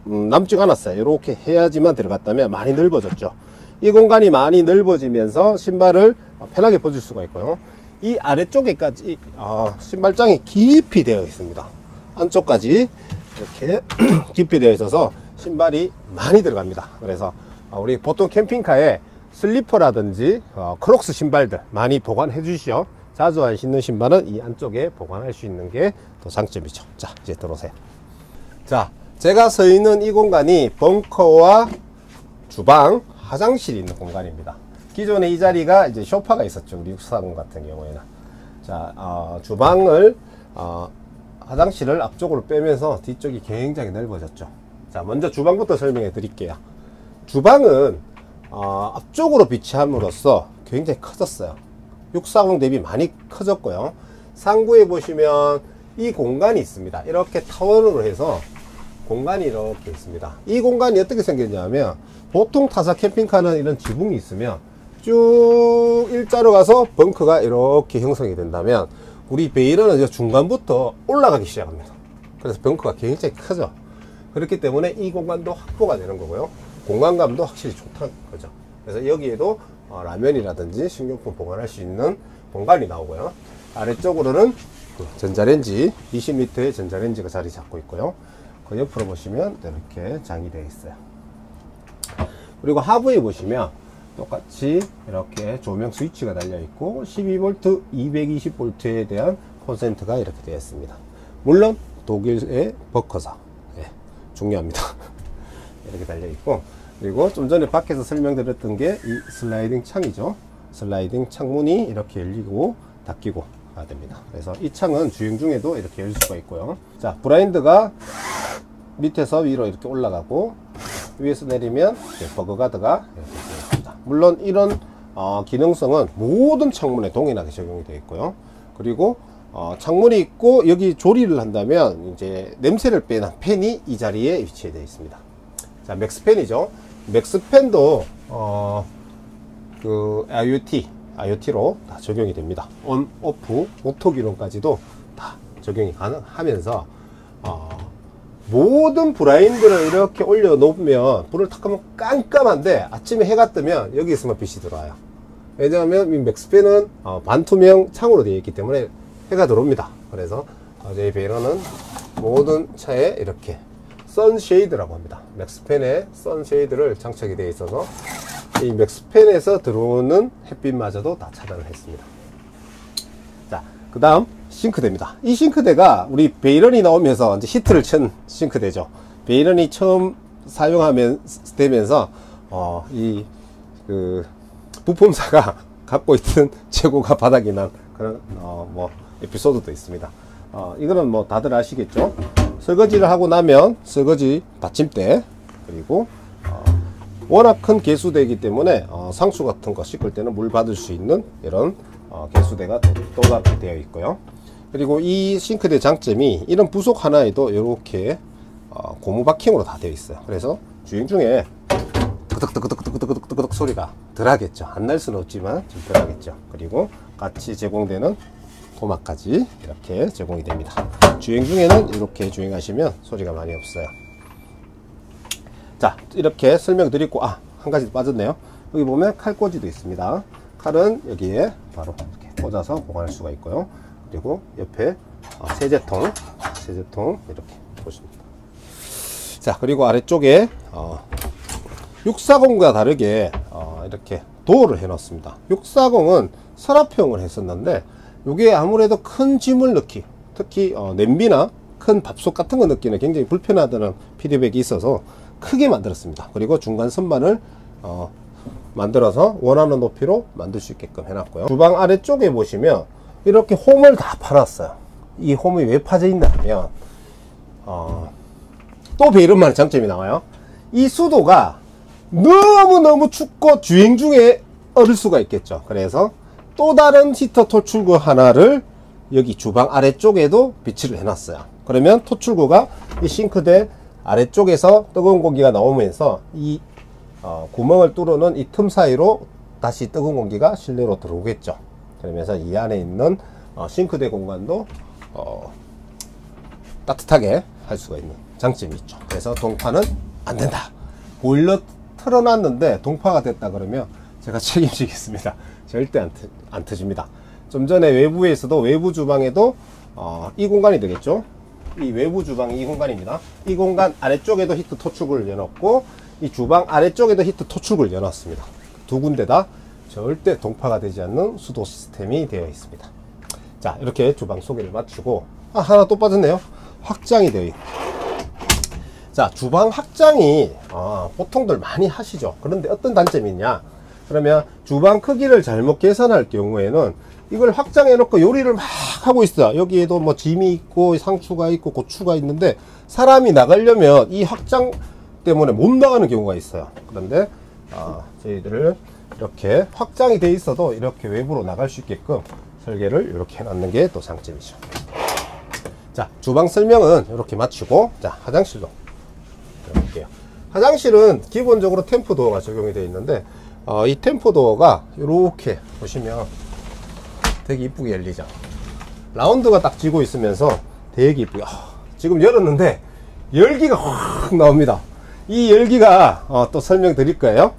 남지가 않았어요. 이렇게 해야지만 들어갔다면 많이 넓어졌죠. 이 공간이 많이 넓어지면서 신발을 편하게 벗을 수가 있고요. 이 아래쪽에까지 신발장이 깊이 되어 있습니다. 안쪽까지 이렇게 깊이 되어 있어서 신발이 많이 들어갑니다. 그래서 우리 보통 캠핑카에 슬리퍼라든지 크록스 신발들 많이 보관해 주시죠. 자주 안 신는 신발은 이 안쪽에 보관할 수 있는 게 또 장점이죠. 자, 이제 들어오세요. 자, 제가 서 있는 이 공간이 벙커와 주방, 화장실이 있는 공간입니다. 기존에 이 자리가 이제 소파가 있었죠. 우리 640 같은 경우에는. 자, 주방을, 화장실을 앞쪽으로 빼면서 뒤쪽이 굉장히 넓어졌죠. 자, 먼저 주방부터 설명해 드릴게요. 주방은, 앞쪽으로 비치함으로써 굉장히 커졌어요. 640 대비 많이 커졌고요. 상부에 보시면 이 공간이 있습니다. 이렇게 타원으로 해서 공간이 이렇게 있습니다. 이 공간이 어떻게 생겼냐면 보통 타사 캠핑카는 이런 지붕이 있으면 쭉 일자로 가서 벙커가 이렇게 형성이 된다면 우리 베이러는 중간부터 올라가기 시작합니다. 그래서 벙커가 굉장히 크죠. 그렇기 때문에 이 공간도 확보가 되는 거고요. 공간감도 확실히 좋다는 거죠. 그래서 여기에도 라면이라든지 식료품 보관할 수 있는 공간이 나오고요. 아래쪽으로는 전자레인지 20L의 전자레인지가 자리 잡고 있고요. 그 옆으로 보시면 이렇게 장이 되어 있어요. 그리고 하부에 보시면 똑같이 이렇게 조명 스위치가 달려 있고 12V, 220V에 대한 콘센트가 이렇게 되어 있습니다. 물론 독일의 버커사, 중요합니다. 이렇게 달려 있고, 그리고 좀 전에 밖에서 설명드렸던 게 이 슬라이딩 창이죠. 슬라이딩 창문이 이렇게 열리고 닫히고 가 됩니다. 그래서 이 창은 주행 중에도 이렇게 열 수가 있고요. 자, 블라인드가 밑에서 위로 이렇게 올라가고 위에서 내리면 버그가드가 이렇게 되어 있습니다. 물론 이런 기능성은 모든 창문에 동일하게 적용이 되어 있고요. 그리고 창문이 있고 여기 조리를 한다면 이제 냄새를 빼는 팬이 이 자리에 위치되어 있습니다. 자, 맥스팬이죠. 맥스팬도 그 IoT로 다 적용이 됩니다. 온, 오프, 오토 기능까지도 다 적용이 가능하면서 모든 블라인드를 이렇게 올려 놓으면 불을 탁 끄면 깜깜한데 아침에 해가 뜨면 여기 있으면 빛이 들어와요. 왜냐하면 이 맥스팬은 반투명 창으로 되어 있기 때문에 해가 들어옵니다. 그래서 저희 베이러는 모든 차에 이렇게 선쉐이드라고 합니다. 맥스팬에 선쉐이드를 장착이 되어 있어서 이 맥스팬에서 들어오는 햇빛마저도 다 차단을 했습니다. 자, 그 다음 싱크대입니다. 이 싱크대가 우리 베이런이 나오면서 이제 히트를 친 싱크대죠. 베이런이 처음 사용되면서 이 부품사가 갖고 있던 재고가 바닥이 난 그런 에피소드도 있습니다. 이거는 뭐 다들 아시겠죠? 설거지를 하고 나면 설거지 받침대, 그리고 워낙 큰 개수대이기 때문에 상추 같은 거 씻을 때는 물 받을 수 있는 이런 개수대가 또 되어 있고요. 그리고 이 싱크대 장점이 이런 부속 하나에도 이렇게 고무 바킹으로 다 되어 있어요. 그래서 주행 중에 끄덕끄덕끄덕끄덕끄덕 소리가 덜 하겠죠. 안 날 수는 없지만 좀 덜 하겠죠. 그리고 같이 제공되는 도마까지 이렇게 제공이 됩니다. 주행 중에는 이렇게 주행하시면 소리가 많이 없어요. 자, 이렇게 설명드리고 한 가지 빠졌네요. 여기 보면 칼꽂이도 있습니다. 칼은 여기에 바로 이렇게 꽂아서 보관할 수가 있고요. 그리고 옆에 세제통 이렇게 보십니다. 자, 그리고 아래쪽에 640과 다르게 이렇게 도어를 해 놨습니다. 640은 서랍형을 했었는데 이게 아무래도 큰 짐을 넣기, 특히 냄비나 큰 밥솥 같은 거 넣기는 굉장히 불편하다는 피드백이 있어서 크게 만들었습니다. 그리고 중간 선반을 만들어서 원하는 높이로 만들 수 있게끔 해놨고요. 주방 아래쪽에 보시면 이렇게 홈을 다 파놨어요. 이 홈이 왜 파져 있나 하면 또 베이런만의 장점이 나와요. 이 수도가 너무너무 춥고 주행 중에 얼을 수가 있겠죠. 그래서 또 다른 히터 토출구 하나를 여기 주방 아래쪽에도 비치를 해놨어요. 그러면 토출구가 이 싱크대 아래쪽에서 뜨거운 공기가 나오면서 이 구멍을 뚫어놓은 이 틈 사이로 다시 뜨거운 공기가 실내로 들어오겠죠. 그러면서 이 안에 있는 싱크대 공간도 따뜻하게 할 수가 있는 장점이 있죠. 그래서 동파는 안 된다. 보일러 틀어놨는데 동파가 됐다 그러면 제가 책임지겠습니다. 절대 안 터집니다. 좀 전에 외부에서도 외부 주방에도 이 공간이 되겠죠. 이 외부 주방이 이 공간입니다. 이 공간 아래쪽에도 히트 토출구를 열었고 이 주방 아래쪽에도 히트 토출구를 열었습니다. 두 군데 다 절대 동파가 되지 않는 수도 시스템이 되어 있습니다. 자, 이렇게 주방 소개를 마치고 하나 또 빠졌네요. 확장이 되어 있고, 자, 주방 확장이 보통들 많이 하시죠. 그런데 어떤 단점이 있냐, 그러면 주방 크기를 잘못 계산할 경우에는 이걸 확장해 놓고 요리를 막 하고 있어. 여기에도 뭐 짐이 있고 상추가 있고 고추가 있는데 사람이 나가려면 이 확장 때문에 못 나가는 경우가 있어요. 그런데 저희들을 이렇게 확장이 돼 있어도 이렇게 외부로 나갈 수 있게끔 설계를 이렇게 해놨는 게 또 장점이죠. 자, 주방 설명은 이렇게 마치고, 자, 화장실로 들어갈게요. 화장실은 기본적으로 템프 도어가 적용이 되어 있는데, 이 템프 도어가 이렇게 보시면 되게 이쁘게 열리죠. 라운드가 딱 지고 있으면서 되게 이쁘게, 지금 열었는데 열기가 확 나옵니다. 이 열기가 또 설명드릴 거예요.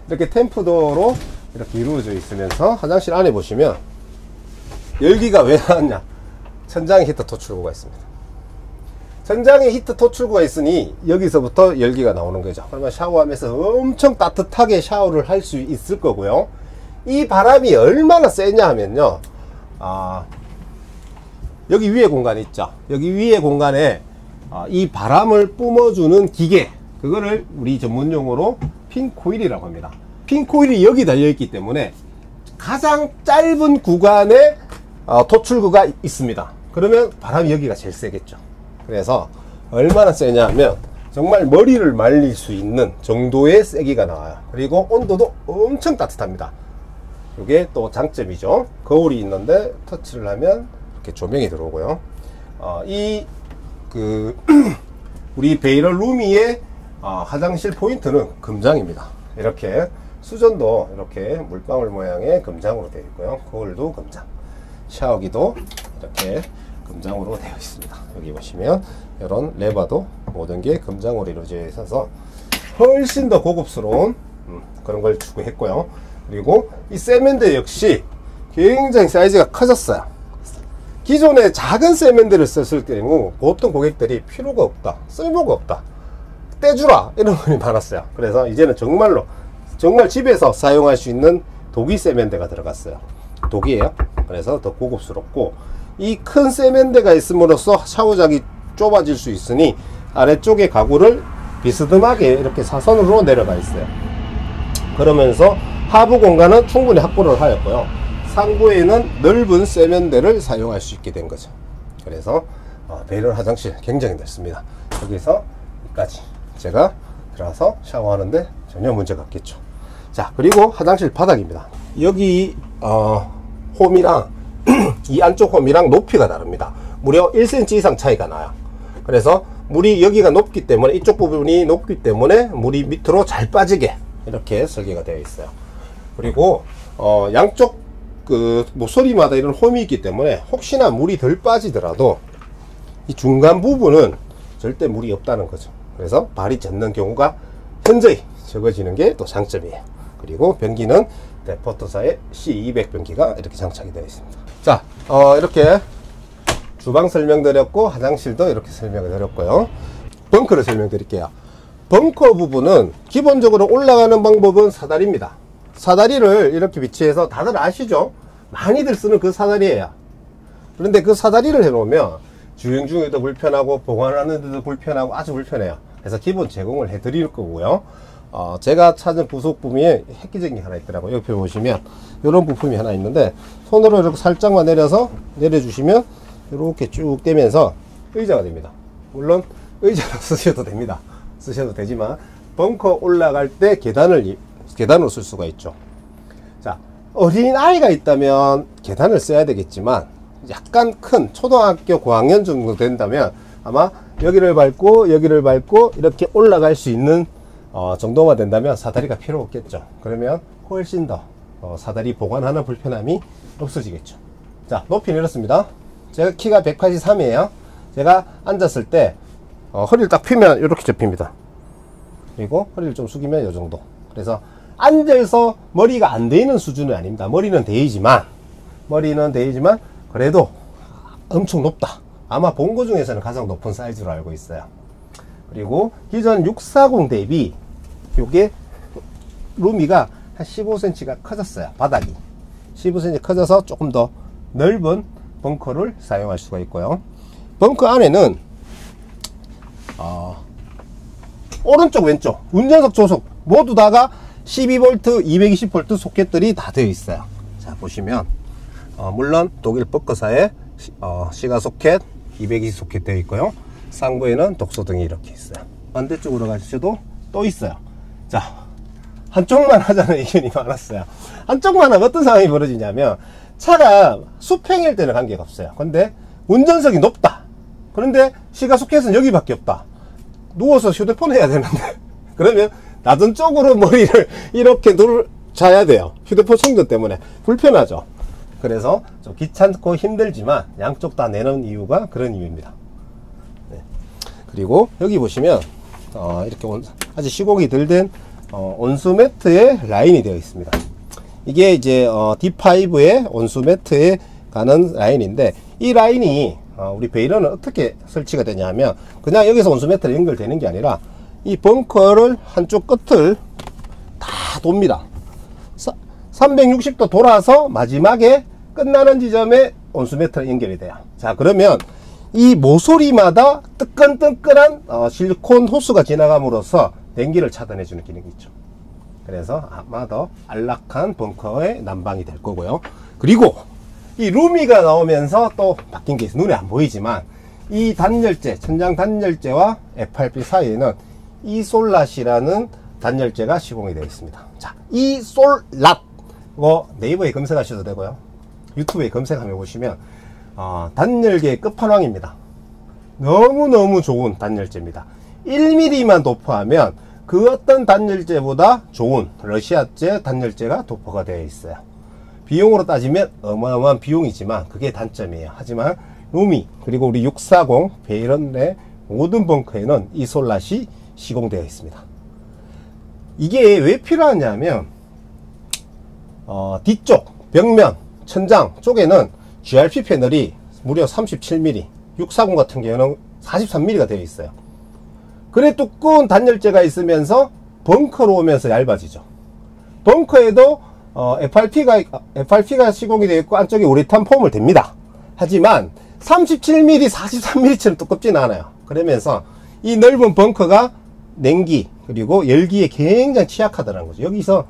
이렇게 템프 도어로 이렇게 이루어져 있으면서 화장실 안에 보시면 열기가 왜 나왔냐? 천장에 히터 토출구가 있습니다. 천장에 히터 토출구가 있으니 여기서부터 열기가 나오는 거죠. 그러면 샤워하면서 엄청 따뜻하게 샤워를 할 수 있을 거고요. 이 바람이 얼마나 세냐 하면요, 여기 위에 공간 있죠. 여기 위에 공간에 이 바람을 뿜어주는 기계, 그거를 우리 전문용어로 핀코일이라고 합니다. 핀코일이 여기 달려있기 때문에 가장 짧은 구간에 토출구가 있습니다. 그러면 바람이 여기가 제일 세겠죠. 그래서 얼마나 세냐 하면 정말 머리를 말릴 수 있는 정도의 세기가 나와요. 그리고 온도도 엄청 따뜻합니다. 이게 또 장점이죠. 거울이 있는데 터치를 하면 이렇게 조명이 들어오고요. 우리 베이럴 루미의 화장실 포인트는 금장입니다. 이렇게 수전도 이렇게 물방울 모양의 금장으로 되어 있고요. 거울도 금장, 샤워기도 이렇게 금장으로 되어 있습니다. 여기 보시면 이런 레버도 모든 게 금장으로 이루어져 있어서 훨씬 더 고급스러운 그런 걸 추구했고요. 그리고 이 세면대 역시 굉장히 사이즈가 커졌어요. 기존에 작은 세면대를 썼을 때는 보통 고객들이 필요가 없다, 쓸모가 없다, 떼주라 이런 분이 많았어요. 그래서 이제는 정말 집에서 사용할 수 있는 독일 세면대가 들어갔어요. 독이에요. 그래서 더 고급스럽고, 이 큰 세면대가 있음으로써 샤워장이 좁아질 수 있으니 아래쪽에 가구를 비스듬하게 이렇게 사선으로 내려가 있어요. 그러면서 하부 공간은 충분히 확보를 하였고요. 상부에는 넓은 세면대를 사용할 수 있게 된 거죠. 그래서 베이럴 화장실 굉장히 넓습니다. 여기서 여기까지 제가 들어가서 샤워하는데 전혀 문제가 없겠죠. 자, 그리고 화장실 바닥입니다. 여기 홈이랑 이 안쪽 홈이랑 높이가 다릅니다. 무려 1cm 이상 차이가 나요. 그래서 물이 여기가 높기 때문에, 이쪽 부분이 높기 때문에 물이 밑으로 잘 빠지게 이렇게 설계가 되어 있어요. 그리고 양쪽 모서리마다 이런 홈이 있기 때문에 혹시나 물이 덜 빠지더라도 이 중간 부분은 절대 물이 없다는 거죠. 그래서 발이 젖는 경우가 현저히 적어지는 게 또 장점이에요. 그리고 변기는 데포터사의 C200 변기가 이렇게 장착이 되어 있습니다. 자, 이렇게 주방 설명드렸고 화장실도 이렇게 설명을 드렸고요. 벙커를 설명드릴게요. 벙커 부분은 기본적으로 올라가는 방법은 사다리입니다. 사다리를 이렇게 위치해서 다들 아시죠? 많이들 쓰는 그 사다리예요. 그런데 그 사다리를 해놓으면 주행 중에도 불편하고 보관하는 데도 불편하고 아주 불편해요. 그래서 기본 제공을 해드릴 거고요. 제가 찾은 부속품이 획기적인 게 하나 있더라고요. 옆에 보시면 이런 부품이 하나 있는데, 손으로 이렇게 살짝만 내려주시면 이렇게 쭉 떼면서 의자가 됩니다. 물론 의자로 쓰셔도 됩니다. 쓰셔도 되지만 벙커 올라갈 때 계단으로 쓸 수가 있죠. 자, 어린 아이가 있다면 계단을 써야 되겠지만 약간 큰 초등학교 고학년 정도 된다면 아마 여기를 밟고 이렇게 올라갈 수 있는 정도만 된다면 사다리가 필요 없겠죠. 그러면 훨씬 더 사다리 보관하는 불편함이 없어지겠죠. 자, 높이는 이렇습니다. 제가 키가 183이에요 제가 앉았을 때 허리를 딱 펴면 이렇게 접힙니다. 그리고 허리를 좀 숙이면 이 정도. 그래서 앉아서 머리가 안 데이는 수준은 아닙니다. 머리는 데이지만 그래도 엄청 높다. 아마 본거 중에서는 가장 높은 사이즈로 알고 있어요. 그리고 기존 640 대비 요게 루미가 한 15cm가 커졌어요. 바닥이 15cm 커져서 조금 더 넓은 벙커를 사용할 수가 있고요. 벙커 안에는 오른쪽 왼쪽 운전석 조석 모두 다가 12V, 220V 소켓들이 다 되어 있어요. 자, 보시면 물론 독일 버커사의 시가 소켓, 220 소켓 되어 있고요. 상부에는 독소등이 이렇게 있어요. 반대쪽으로 가셔도 또 있어요. 자, 한쪽만 하자는 의견이 많았어요. 한쪽만 하면 어떤 상황이 벌어지냐면 차가 수평일 때는 관계가 없어요. 근데 운전석이 높다. 그런데 시가 소켓은 여기밖에 없다. 누워서 휴대폰 해야 되는데 그러면 낮은 쪽으로 머리를 이렇게 자야 돼요. 휴대폰 충전 때문에 불편하죠. 그래서 좀 귀찮고 힘들지만 양쪽 다 내는 이유가 그런 이유입니다. 네. 그리고 여기 보시면 이렇게 아주 시공이 덜 된 온수 매트의 라인이 되어 있습니다. 이게 이제 D5의 온수 매트에 가는 라인인데, 이 라인이 우리 베이러는 어떻게 설치가 되냐면 그냥 여기서 온수 매트로 연결되는 게 아니라 이 벙커를 한쪽 끝을 다 돕니다. 360도 돌아서 마지막에 끝나는 지점에 온수 매트로 연결이 돼요. 자, 그러면 이 모서리마다 뜨끈뜨끈한 실리콘 호스가 지나감으로써 냉기를 차단해 주는 기능이 있죠. 그래서 아마 더 안락한 벙커의 난방이 될 거고요. 그리고 이 루미가 나오면서 또 바뀐 게 있어요. 눈에 안 보이지만 이 단열재, 천장 단열재와 FRP 사이에는 이솔랏이라는 단열재가 시공이 되어 있습니다. 자, 이솔랏 네이버에 검색하셔도 되고요. 유튜브에 검색하면 보시면 단열계의 끝판왕입니다. 너무너무 좋은 단열재입니다. 1mm만 도포하면 그 어떤 단열재보다 좋은 러시아제 단열재가 도포가 되어 있어요. 비용으로 따지면 어마어마한 비용이지만 그게 단점이에요. 하지만 루미 그리고 우리 640 베이런의 모든 벙커에는 이솔랏이 시공되어 있습니다. 이게 왜 필요하냐면 뒤쪽 벽면 천장 쪽에는 GRP 패널이 무려 37mm, 640 같은 경우는 43mm가 되어 있어요. 그래 두꺼운 단열재가 있으면서 벙커로 오면서 얇아지죠. 벙커에도 FRP가 시공이 되어 있고 안쪽에 우레탄 폼을 댑니다. 하지만 37mm, 43mm처럼 두껍지는 않아요. 그러면서 이 넓은 벙커가 냉기 그리고 열기에 굉장히 취약하다는 거죠. 여기서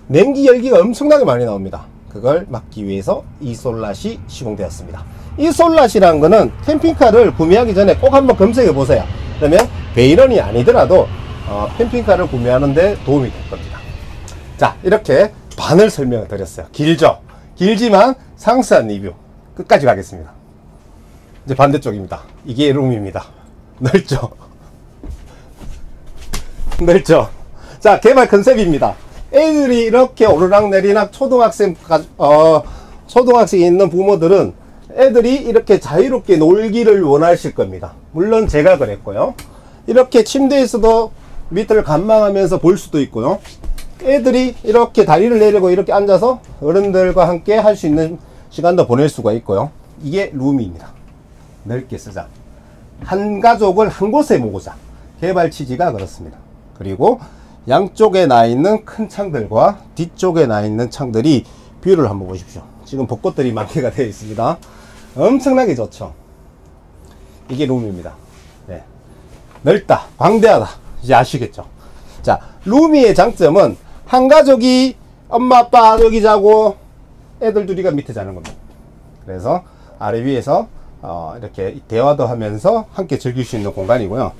냉기 열기가 엄청나게 많이 나옵니다. 그걸 막기 위해서 이솔랏이 시공되었습니다. 이솔랏이라는 거는 캠핑카를 구매하기 전에 꼭 한번 검색해 보세요. 그러면 베이런이 아니더라도 캠핑카를 구매하는데 도움이 될 겁니다. 자, 이렇게 반을 설명을 드렸어요. 길죠? 길지만 상세한 리뷰 끝까지 가겠습니다. 이제 반대쪽입니다. 이게 룸입니다. 넓죠? 넓죠? 자, 개발 컨셉입니다. 애들이 이렇게 오르락내리락 초등학생이 있는 부모들은 애들이 이렇게 자유롭게 놀기를 원하실 겁니다. 물론 제가 그랬고요. 이렇게 침대에서도 밑을 관망하면서 볼 수도 있고요. 애들이 이렇게 다리를 내리고 이렇게 앉아서 어른들과 함께 할 수 있는 시간도 보낼 수가 있고요. 이게 룸입니다. 넓게 쓰자. 한 가족을 한 곳에 모으자. 개발 취지가 그렇습니다. 그리고 양쪽에 나 있는 큰 창들과 뒤쪽에 나 있는 창들이 뷰를 한번 보십시오. 지금 벚꽃들이 만개가 되어 있습니다. 엄청나게 좋죠. 이게 룸입니다. 네. 넓다, 광대하다. 이제 아시겠죠? 자, 루미의 장점은 한 가족이 엄마 아빠 여기 자고 애들 둘이가 밑에 자는 겁니다. 그래서 아래 위에서 이렇게 대화도 하면서 함께 즐길 수 있는 공간이고요.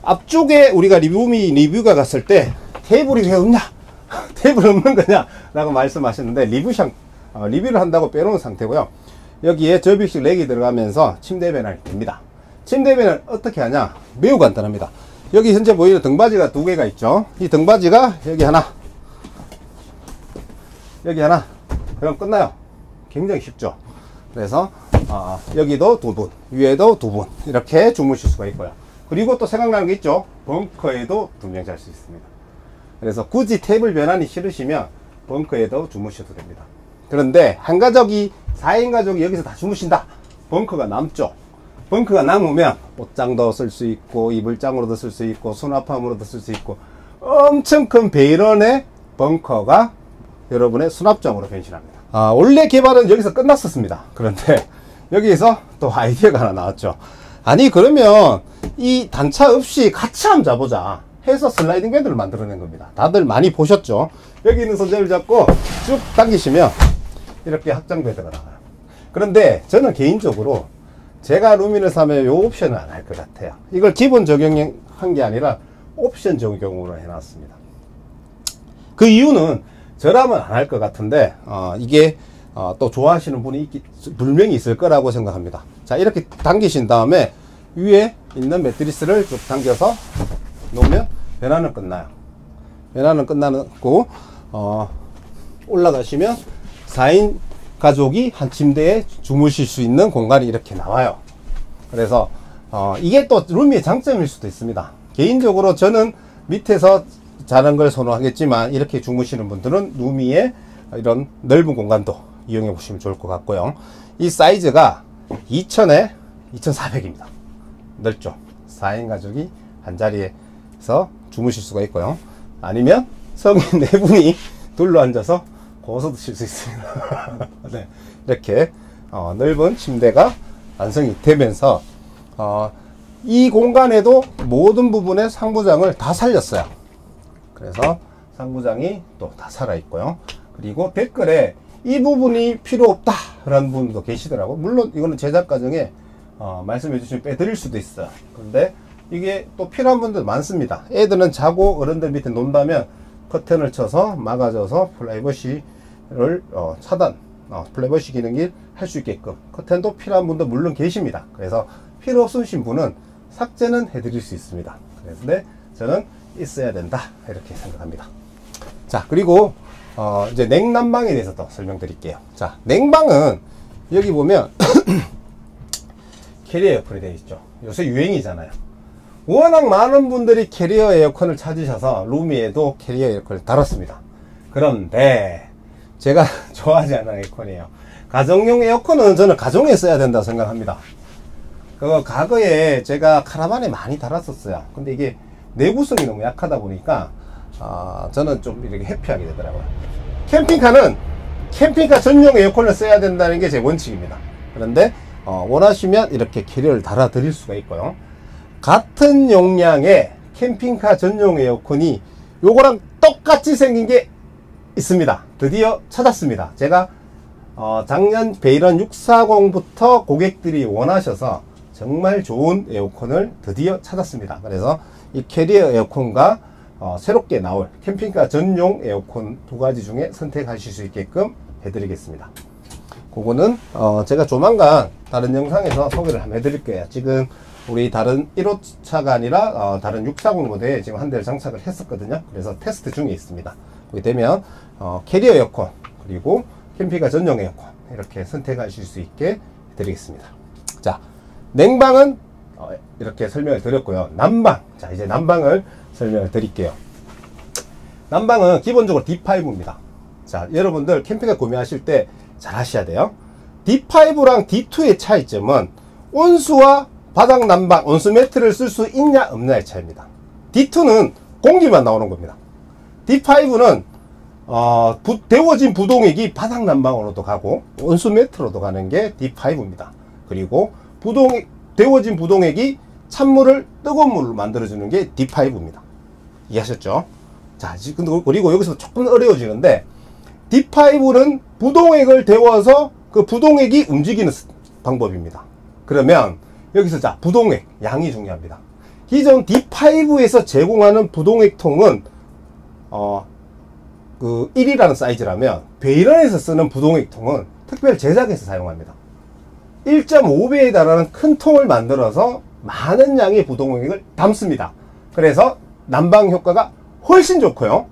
앞쪽에 우리가 루미 리뷰가 갔을 때 테이블이 왜 없냐? 테이블 없는 거냐? 라고 말씀하셨는데 리뷰를 한다고 빼놓은 상태고요. 여기에 접이식 렉이 들어가면서 침대 배널이 됩니다. 침대 배널 어떻게 하냐? 매우 간단합니다. 여기 현재 보이는 등받이가 두 개가 있죠. 이 등받이가 여기 하나, 여기 하나, 그럼 끝나요. 굉장히 쉽죠. 그래서 여기도 두 분, 위에도 두 분 이렇게 주무실 수가 있고요. 그리고 또 생각나는 게 있죠. 벙커에도 두 명 잘 수 있습니다. 그래서 굳이 테이블 변환이 싫으시면 벙커에도 주무셔도 됩니다. 그런데 한 가족이 4인 가족이 여기서 다 주무신다. 벙커가 남죠. 벙커가 남으면 옷장도 쓸 수 있고 이불장으로도 쓸 수 있고 수납함으로도 쓸 수 있고 엄청 큰 베이런의 벙커가 여러분의 수납장으로 변신합니다. 원래 개발은 여기서 끝났었습니다. 그런데 여기에서 또 아이디어가 하나 나왔죠. 아니 그러면 이 단차 없이 같이 한번 자보자 해서 슬라이딩 베드를 만들어낸 겁니다. 다들 많이 보셨죠? 여기 있는 소재를 잡고 쭉 당기시면 이렇게 확장 베드가 나와요. 그런데 저는 개인적으로 제가 루미를 사면 이 옵션을 안 할 것 같아요. 이걸 기본 적용한 게 아니라 옵션 적용으로 해놨습니다. 그 이유는 저라면 안 할 것 같은데 이게 또 좋아하시는 분이 분명히 있을 거라고 생각합니다. 자, 이렇게 당기신 다음에 위에 있는 매트리스를 쭉 당겨서 놓으면 변화는 끝나요. 변화는 끝나고 올라가시면 4인 가족이 한 침대에 주무실 수 있는 공간이 이렇게 나와요. 그래서 이게 또 루미의 장점일 수도 있습니다. 개인적으로 저는 밑에서 자는 걸 선호하겠지만 이렇게 주무시는 분들은 루미의 이런 넓은 공간도 이용해 보시면 좋을 것 같고요. 이 사이즈가 2000에 2400입니다. 넓죠. 4인 가족이 한 자리에서 주무실 수가 있고요. 아니면 성인 4분이 둘러 앉아서 고서도 쉴 수 있습니다. 네, 이렇게 넓은 침대가 완성이 되면서 이 공간에도 모든 부분의 상부장을 다 살렸어요. 그래서 상부장이 또 다 살아있고요. 그리고 댓글에 이 부분이 필요 없다 라는 분도 계시더라고요. 물론 이거는 제작 과정에 말씀해 주시면 빼드릴 수도 있어요. 그런데 이게 또 필요한 분들 많습니다. 애들은 자고 어른들 밑에 논다면 커튼을 쳐서 막아줘서 프라이버시를 차단, 프라이버시 기능이 할 수 있게끔 커튼도 필요한 분도 물론 계십니다. 그래서 필요 없으신 분은 삭제는 해드릴 수 있습니다. 그래서 저는 있어야 된다 이렇게 생각합니다. 자, 그리고 이제 냉난방에 대해서 또 설명드릴게요. 자, 냉방은 여기 보면 캐리어 에어컨이 되어 있죠. 요새 유행이잖아요. 워낙 많은 분들이 캐리어 에어컨을 찾으셔서 루미에도 캐리어 에어컨을 달았습니다. 그런데 제가 좋아하지 않는 에어컨이에요. 가정용 에어컨은 저는 가정에 써야 된다고 생각합니다. 과거에 제가 카라반에 많이 달았었어요. 근데 이게 내구성이 너무 약하다 보니까 저는 좀 이렇게 회피하게 되더라고요. 캠핑카는 캠핑카 전용 에어컨을 써야 된다는 게 제 원칙입니다. 그런데 원하시면 이렇게 캐리어를 달아 드릴 수가 있고요. 같은 용량의 캠핑카 전용 에어컨이 요거랑 똑같이 생긴 게 있습니다. 드디어 찾았습니다. 제가 작년 베이런 640부터 고객들이 원하셔서 정말 좋은 에어컨을 드디어 찾았습니다. 그래서 이 캐리어 에어컨과 새롭게 나올 캠핑카 전용 에어컨 두 가지 중에 선택하실 수 있게끔 해드리겠습니다. 그거는 제가 조만간 다른 영상에서 소개를 한번 해드릴 거예요. 지금 우리 다른 1호차가 아니라 다른 640 모델에 지금 한 대를 장착을 했었거든요. 그래서 테스트 중에 있습니다. 거기 되면 캐리어 에어컨 그리고 캠핑카 전용 에어컨 이렇게 선택하실 수 있게 해드리겠습니다. 자, 냉방은 이렇게 설명을 드렸고요. 난방, 자 이제 난방을 설명을 드릴게요. 난방은 기본적으로 D5입니다. 자, 여러분들 캠핑카 구매하실 때 잘 하셔야 돼요. D5랑 D2의 차이점은 온수와 바닥 난방, 온수 매트를 쓸 수 있냐 없냐의 차이입니다. D2는 공기만 나오는 겁니다. D5는 데워진 부동액이 바닥 난방으로도 가고 온수 매트로도 가는 게 D5입니다. 그리고 데워진 부동액이 찬물을 뜨거운 물로 만들어주는 게 D5입니다. 이해하셨죠? 자, 그리고 여기서 조금 어려워지는데 D5는 부동액을 데워서 그 부동액이 움직이는 방법입니다. 그러면 여기서 자, 부동액 양이 중요합니다. 기존 D5에서 제공하는 부동액통은 그 1이라는 사이즈라면 베이런에서 쓰는 부동액통은 특별 제작해서 사용합니다. 1.5배에 달하는 큰 통을 만들어서 많은 양의 부동액을 담습니다. 그래서 난방 효과가 훨씬 좋고요.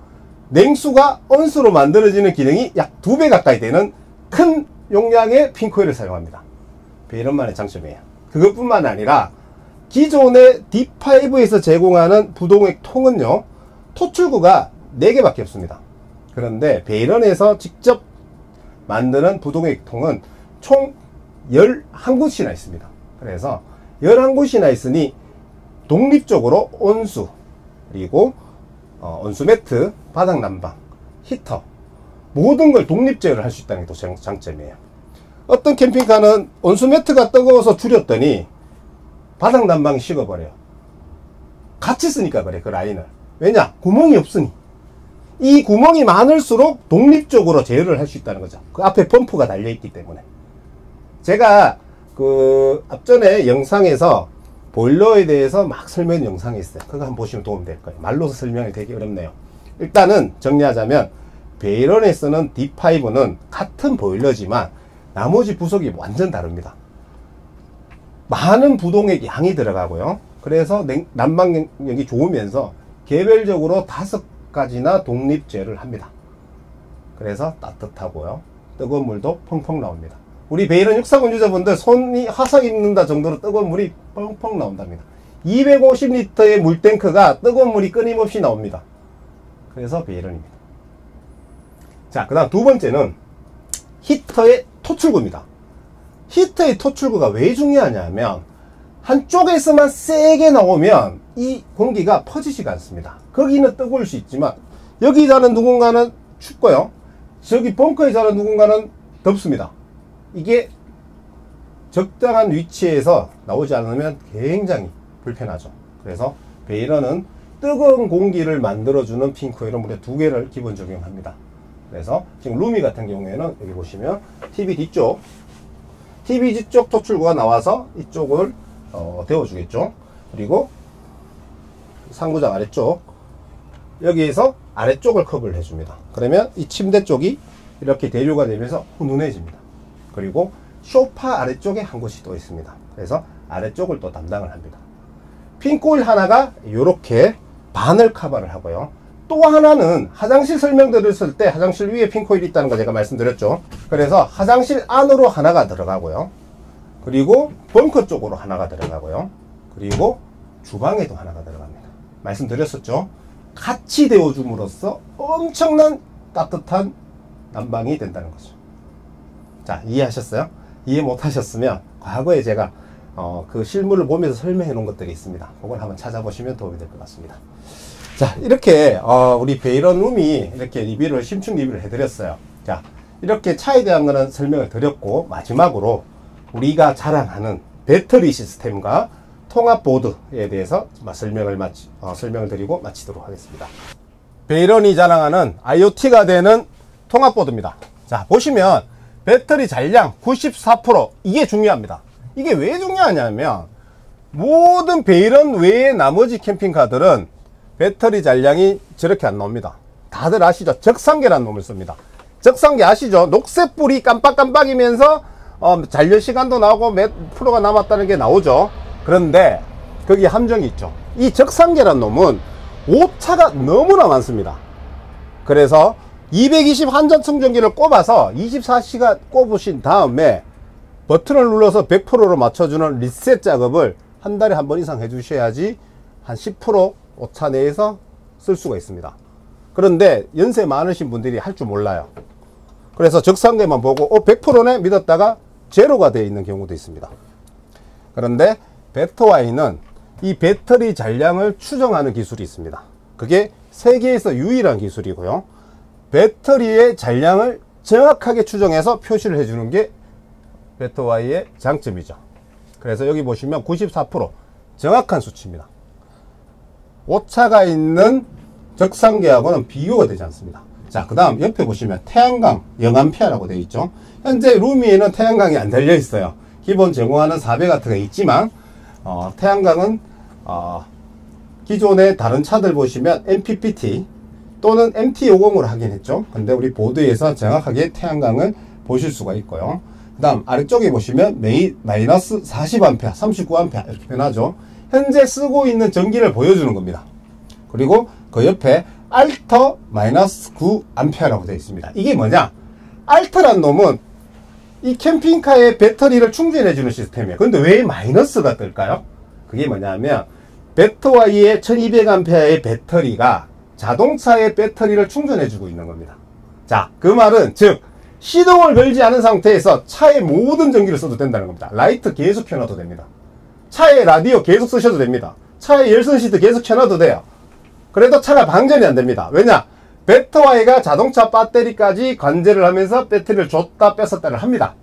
냉수가 온수로 만들어지는 기능이 약 2배 가까이 되는 큰 용량의 핀코일을 사용합니다. 베이런만의 장점이에요. 그것뿐만 아니라 기존의 D5에서 제공하는 부동액 통은요, 토출구가 4개밖에 없습니다. 그런데 베이런에서 직접 만드는 부동액 통은 총 11곳이나 있습니다. 그래서 11곳이나 있으니 독립적으로 온수, 그리고 온수 매트, 바닥 난방, 히터 모든 걸 독립 제어를 할 수 있다는 게 또 장점이에요. 어떤 캠핑카는 온수 매트가 뜨거워서 줄였더니 바닥 난방이 식어버려요. 같이 쓰니까 그래, 그 라인을. 왜냐? 구멍이 없으니. 이 구멍이 많을수록 독립적으로 제어를 할 수 있다는 거죠. 그 앞에 펌프가 달려있기 때문에. 제가 그 앞전에 영상에서 보일러에 대해서 막 설명 영상이 있어요. 그거 한번 보시면 도움이 될 거예요. 말로서 설명이 되게 어렵네요. 일단은 정리하자면 베이런에 쓰는 D5는 같은 보일러지만 나머지 부속이 완전 다릅니다. 많은 부동액 양이 들어가고요. 그래서 난방력이 좋으면서 개별적으로 5가지나 독립 제어를 합니다. 그래서 따뜻하고요. 뜨거운 물도 펑펑 나옵니다. 우리 베이런 640 유저분들 손이 화상 입는다 정도로 뜨거운 물이 펑펑 나온답니다. 250리터의 물탱크가 뜨거운 물이 끊임없이 나옵니다. 그래서 베이런입니다. 자, 그 다음 두 번째는 히터의 토출구입니다. 히터의 토출구가 왜 중요하냐면 한쪽에서만 세게 나오면 이 공기가 퍼지지가 않습니다. 거기는 뜨거울 수 있지만 여기 자는 누군가는 춥고요. 저기 벙커에 자는 누군가는 덥습니다. 이게 적당한 위치에서 나오지 않으면 굉장히 불편하죠. 그래서 베이런은 뜨거운 공기를 만들어주는 핑크오일을 무려 2개를 기본 적용합니다. 그래서 지금 루미 같은 경우에는 여기 보시면 TV 뒤쪽 토출구가 나와서 이쪽을 데워주겠죠. 그리고 상부장 아래쪽 여기에서 아래쪽을 커버를 해줍니다. 그러면 이 침대 쪽이 이렇게 대류가 되면서 훈훈해집니다. 그리고 소파 아래쪽에 한 곳이 또 있습니다. 그래서 아래쪽을 또 담당을 합니다. 핑크오일 하나가 이렇게 반을 커버를 하고요. 또 하나는 화장실 설명드렸을 때 화장실 위에 핑크오일이 있다는 거 제가 말씀드렸죠. 그래서 화장실 안으로 하나가 들어가고요. 그리고 벙커 쪽으로 하나가 들어가고요. 그리고 주방에도 하나가 들어갑니다. 말씀드렸었죠. 같이 데워줌으로써 엄청난 따뜻한 난방이 된다는 거죠. 자, 이해하셨어요? 이해 못하셨으면 과거에 제가 그 실물을 보면서 설명해 놓은 것들이 있습니다. 그걸 한번 찾아보시면 도움이 될 것 같습니다. 자, 이렇게 우리 베이런 룸이 이렇게 심층 리뷰를 해드렸어요. 자, 이렇게 차에 대한 거는 설명을 드렸고, 마지막으로 우리가 자랑하는 배터리 시스템과 통합보드에 대해서 설명을 드리고 마치도록 하겠습니다. 베이런이 자랑하는 IoT가 되는 통합보드입니다. 자, 보시면 배터리 잔량 94%, 이게 중요합니다. 이게 왜 중요하냐면 모든 베이런 외의 나머지 캠핑카들은 배터리 잔량이 저렇게 안 나옵니다. 다들 아시죠? 적상계라는 놈을 씁니다. 적상계 아시죠? 녹색불이 깜빡깜빡이면서 잔여 시간도 나오고 몇 프로가 남았다는 게 나오죠. 그런데 거기에 함정이 있죠. 이 적상계라는 놈은 오차가 너무나 많습니다. 그래서 220 한전 충전기를 꼽아서 24시간 꼽으신 다음에 버튼을 눌러서 100%로 맞춰주는 리셋 작업을 한 달에 한 번 이상 해주셔야지 한 10% 오차 내에서 쓸 수가 있습니다. 그런데 연세 많으신 분들이 할 줄 몰라요. 그래서 적상계만 보고 100%네 믿었다가 제로가 되어 있는 경우도 있습니다. 그런데 배터와이는 이 배터리 잔량을 추정하는 기술이 있습니다. 그게 세계에서 유일한 기술이고요. 배터리의 잔량을 정확하게 추정해서 표시를 해주는 게 배터와이의 장점이죠. 그래서 여기 보시면 94% 정확한 수치입니다. 오차가 있는 적상계하고는 비교가 되지 않습니다. 자, 그 다음 옆에 보시면 태양광 0A라고 되어 있죠. 현재 루미에는 태양광이 안 달려 있어요. 기본 제공하는 400W가 있지만 태양광은 기존의 다른 차들 보시면 MPPT 또는 MT50으로 하긴 했죠. 근데 우리 보드에서 정확하게 태양광을 보실 수가 있고요. 그 다음 아래쪽에 보시면 마이너스 40A, 39A 이렇게 변하죠. 현재 쓰고 있는 전기를 보여주는 겁니다. 그리고 그 옆에 알터 마이너스 9A라고 되어 있습니다. 이게 뭐냐? 알터란 놈은 이 캠핑카의 배터리를 충전해 주는 시스템이에요. 그런데 왜 마이너스가 뜰까요? 그게 뭐냐면 배터와이의 1200A의 배터리가 자동차의 배터리를 충전해 주고 있는 겁니다. 자, 그 말은 즉 시동을 걸지 않은 상태에서 차의 모든 전기를 써도 된다는 겁니다. 라이트 계속 켜놔도 됩니다. 차의 라디오 계속 쓰셔도 됩니다. 차의 열선 시트 계속 켜놔도 돼요. 그래도 차가 방전이 안 됩니다. 왜냐? 배터와이가 자동차 배터리까지 관제를 하면서 배터리를 줬다 뺐었다를 합니다.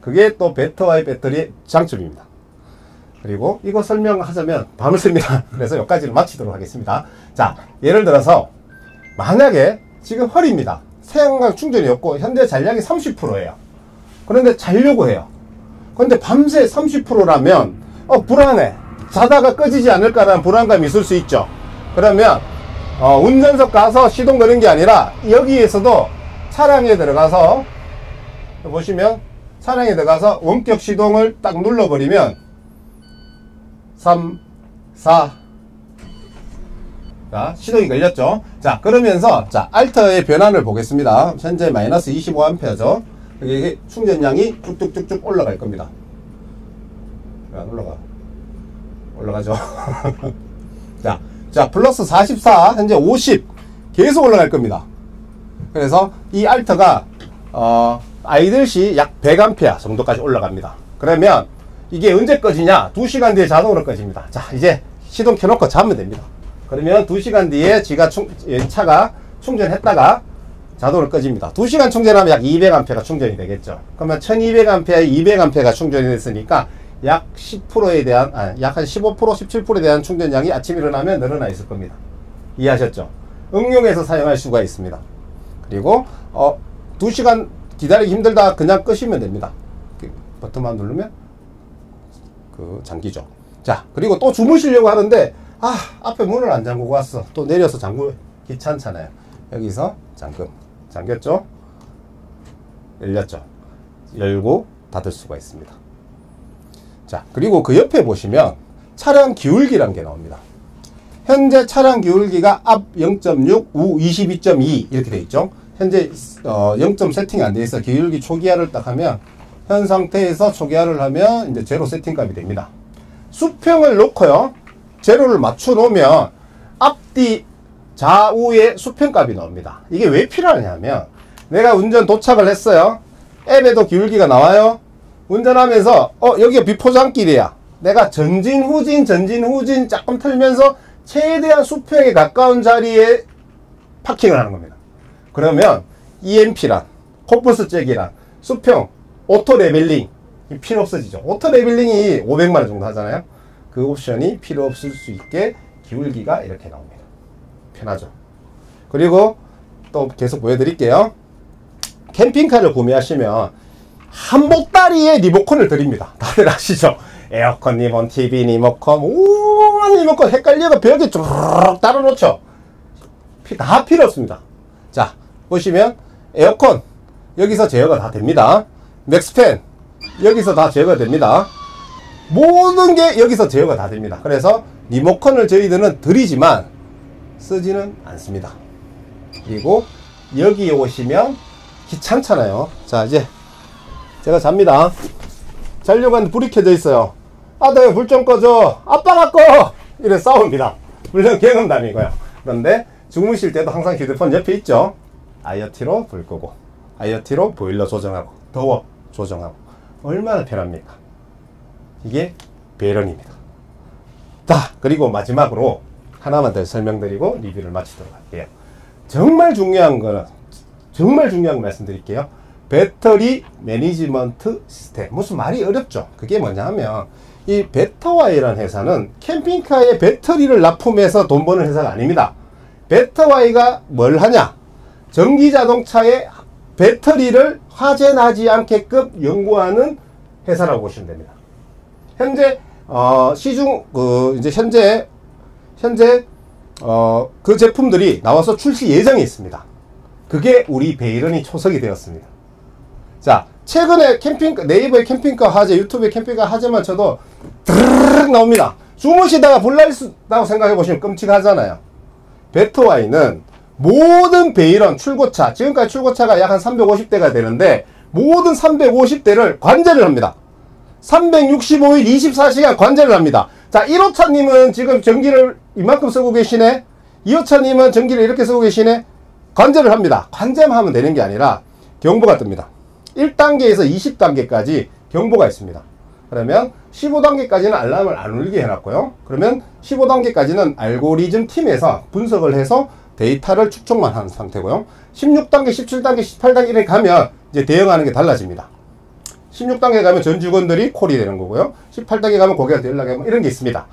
그게 또 배터와이 배터리의 장점입니다. 그리고 이거 설명하자면 밤을 씁니다. 그래서 여기까지는 마치도록 하겠습니다. 자, 예를 들어서 만약에 지금 허리입니다. 태양광 충전이 없고 현재 잔량이 30%예요. 그런데 자려고 해요. 그런데 밤새 30%라면 불안해. 자다가 꺼지지 않을까라는 불안감이 있을 수 있죠. 그러면 운전석 가서 시동 거는 게 아니라 여기에서도 차량에 들어가서 보시면 차량에 들어가서 원격 시동을 딱 눌러버리면 3, 4 자, 시동이 걸렸죠. 자, 그러면서 자, 알터의 변환을 보겠습니다. 현재 마이너스 25A죠. 여기 충전량이 쭉쭉쭉쭉 올라갈 겁니다. 안 올라가죠. 자, 플러스 44, 현재 50 계속 올라갈 겁니다. 그래서 이 알터가 아이들 시 약 100A 정도까지 올라갑니다. 그러면 이게 언제 꺼지냐? 2시간 뒤에 자동으로 꺼집니다. 자, 이제 시동 켜놓고 자면 됩니다. 그러면 2시간 뒤에 차가 충전했다가 자동으로 꺼집니다. 2시간 충전하면 약 200A가 충전이 되겠죠. 그러면 1200A, 200A가 충전이 됐으니까 약 10%에 대한, 약 한 15%, 17%에 대한 충전량이 아침 일어나면 늘어나 있을 겁니다. 이해하셨죠? 응용해서 사용할 수가 있습니다. 그리고 2시간 기다리기 힘들다 그냥 끄시면 됩니다. 버튼만 누르면 잠기죠. 자, 그리고 또 주무시려고 하는데 앞에 문을 안 잠그고 왔어. 또 내려서 잠그기 귀찮잖아요. 여기서 잠겼죠? 열렸죠? 열고 닫을 수가 있습니다. 자, 그리고 그 옆에 보시면 차량 기울기라는 게 나옵니다. 현재 차량 기울기가 앞 0.6, 우 22.2 이렇게 돼 있죠. 현재 0점 세팅이 안 돼 있어. 기울기 초기화를 딱 하면 현 상태에서 초기화를 하면 이제 제로 세팅 값이 됩니다. 수평을 놓고요. 제로를 맞춰 놓으면 앞뒤 좌우의 수평 값이 나옵니다. 이게 왜 필요하냐면 내가 운전 도착을 했어요. 앱에도 기울기가 나와요. 운전하면서 여기가 비포장길이야. 내가 전진 후진 조금 틀면서 최대한 수평에 가까운 자리에 파킹을 하는 겁니다. 그러면 EMP란 코뿔소 잭이란 수평 오토 레벨링 필요 없어지죠. 오토 레벨링이 500만원 정도 하잖아요. 그 옵션이 필요 없을 수 있게 기울기가 이렇게 나옵니다. 편하죠. 그리고 또 계속 보여드릴게요. 캠핑카를 구매하시면 한 보따리에 리모컨을 드립니다. 다들 아시죠? 에어컨 리모컨, TV 리모컨, 오만 리모컨 헷갈려가 벽에 쭉 달아놓죠. 다 필요 없습니다. 자, 보시면 에어컨 여기서 제어가 다 됩니다. 맥스팬 여기서 다 제어가 됩니다. 모든 게 여기서 제어가 다 됩니다. 그래서 리모컨을 저희들은 드리지만 쓰지는 않습니다. 그리고 여기에 오시면 귀찮잖아요. 자, 이제 제가 잡니다. 자려고 하는데 불이 켜져 있어요. 아들 불 좀 꺼줘. 아빠가 꺼. 이래 싸웁니다. 물론 경험담이고요. 그런데 주무실 때도 항상 휴대폰 옆에 있죠. IoT로 불 끄고 IoT로 보일러 조정하고 더워 조정하고 얼마나 편합니까? 이게 배런입니다. 자, 그리고 마지막으로 하나만 더 설명드리고 리뷰를 마치도록 할게요. 정말 중요한 거 말씀드릴게요. 배터리 매니지먼트 시스템. 무슨 말이 어렵죠? 그게 뭐냐 하면 이 베터와이라는 회사는 캠핑카에 배터리를 납품해서 돈 버는 회사가 아닙니다. 베터와이가 뭘 하냐? 전기자동차의 배터리를 화재 나지 않게끔 연구하는 회사라고 보시면 됩니다. 현재 현재 그 제품들이 나와서 출시 예정이 있습니다. 그게 우리 베이런이 초석이 되었습니다. 자, 최근에 네이버의 캠핑카 화재, 유튜브의 캠핑카 화재만 쳐도 드르륵 나옵니다. 주무시다가 불날 수다고 생각해 보시면 끔찍하잖아요. 베터와이는 모든 베이런 출고차, 지금까지 출고차가 약 한 350대가 되는데 모든 350대를 관제를 합니다. 365일 24시간 관제를 합니다. 자, 1호차님은 지금 전기를 이만큼 쓰고 계시네. 2호차님은 전기를 이렇게 쓰고 계시네. 관제를 합니다. 관제만 하면 되는 게 아니라 경보가 뜹니다. 1단계에서 20단계까지 경보가 있습니다. 그러면 15단계까지는 알람을 안 울리게 해놨고요. 그러면 15단계까지는 알고리즘 팀에서 분석을 해서 데이터를 축적만 하는 상태고요. 16단계, 17단계, 18단계 이렇게 가면 이제 대응하는 게 달라집니다. 16단계 가면 전 직원들이 콜이 되는 거고요. 18단계 가면 고객한테 연락이 뭐 이런 게 있습니다.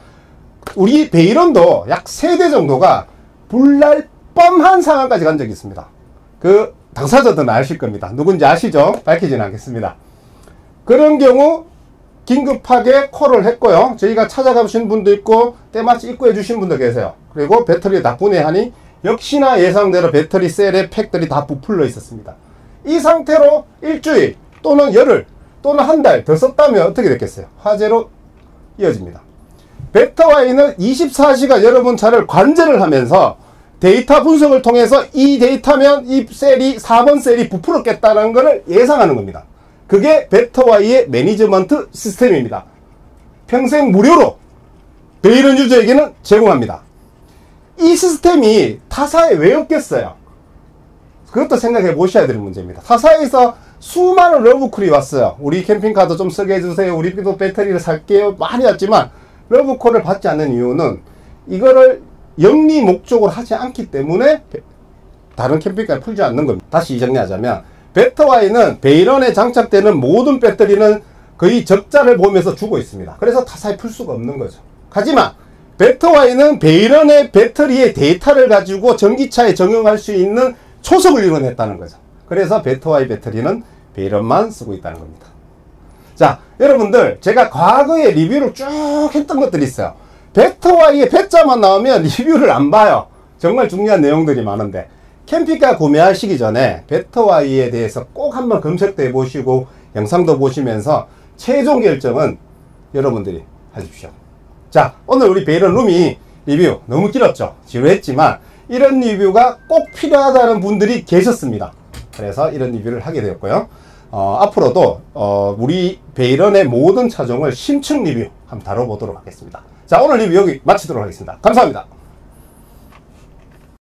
우리 베이런도 약 3대 정도가 불날 뻔한 상황까지 간 적이 있습니다. 그 당사자들은 아실 겁니다. 누군지 아시죠? 밝히지는 않겠습니다. 그런 경우 긴급하게 콜을 했고요. 저희가 찾아가신 분도 있고 때마치 입고해 주신 분도 계세요. 그리고 배터리 다 분해하니 역시나 예상대로 배터리 셀의 팩들이 다 부풀려 있었습니다. 이 상태로 일주일 또는 열흘 또는 한 달 더 썼다면 어떻게 됐겠어요? 화재로 이어집니다. 벡터와이는 24시간 여러분 차를 관제를 하면서 데이터 분석을 통해서 이 데이터면 이 셀이 4번 셀이 부풀었겠다는 것을 예상하는 겁니다. 그게 벡터와이의 매니지먼트 시스템입니다. 평생 무료로 베이런 유저에게는 제공합니다. 이 시스템이 타사에 왜 없겠어요? 그것도 생각해 보셔야 되는 문제입니다. 타사에서 수많은 러브콜이 왔어요. 우리 캠핑카도 좀 쓰게 해주세요. 우리도 배터리를 살게요. 많이 왔지만 러브콜을 받지 않는 이유는 이거를 영리 목적으로 하지 않기 때문에 다른 캠핑카에 풀지 않는 겁니다. 다시 정리하자면 벡터와이는 베이런에 장착되는 모든 배터리는 거의 적자를 보면서 주고 있습니다. 그래서 타사에 풀 수가 없는 거죠. 하지만 벡터와이는 베이런의 배터리의 데이터를 가지고 전기차에 적용할 수 있는 초석을 이뤄냈다는 거죠. 그래서 벡터와이 배터리는 베이런만 쓰고 있다는 겁니다. 자, 여러분들 제가 과거에 리뷰를 쭉 했던 것들이 있어요. 벡터와이의 배자만 나오면 리뷰를 안 봐요. 정말 중요한 내용들이 많은데 캠핑카 구매하시기 전에 벡터와이에 대해서 꼭 한번 검색도 해보시고 영상도 보시면서 최종 결정은 여러분들이 하십시오. 자, 오늘 우리 베이런 루미 리뷰 너무 길었죠? 지루했지만 이런 리뷰가 꼭 필요하다는 분들이 계셨습니다. 그래서 이런 리뷰를 하게 되었고요. 앞으로도 우리 베이런의 모든 차종을 심층 리뷰 한번 다뤄보도록 하겠습니다. 자, 오늘 리뷰 여기 마치도록 하겠습니다. 감사합니다.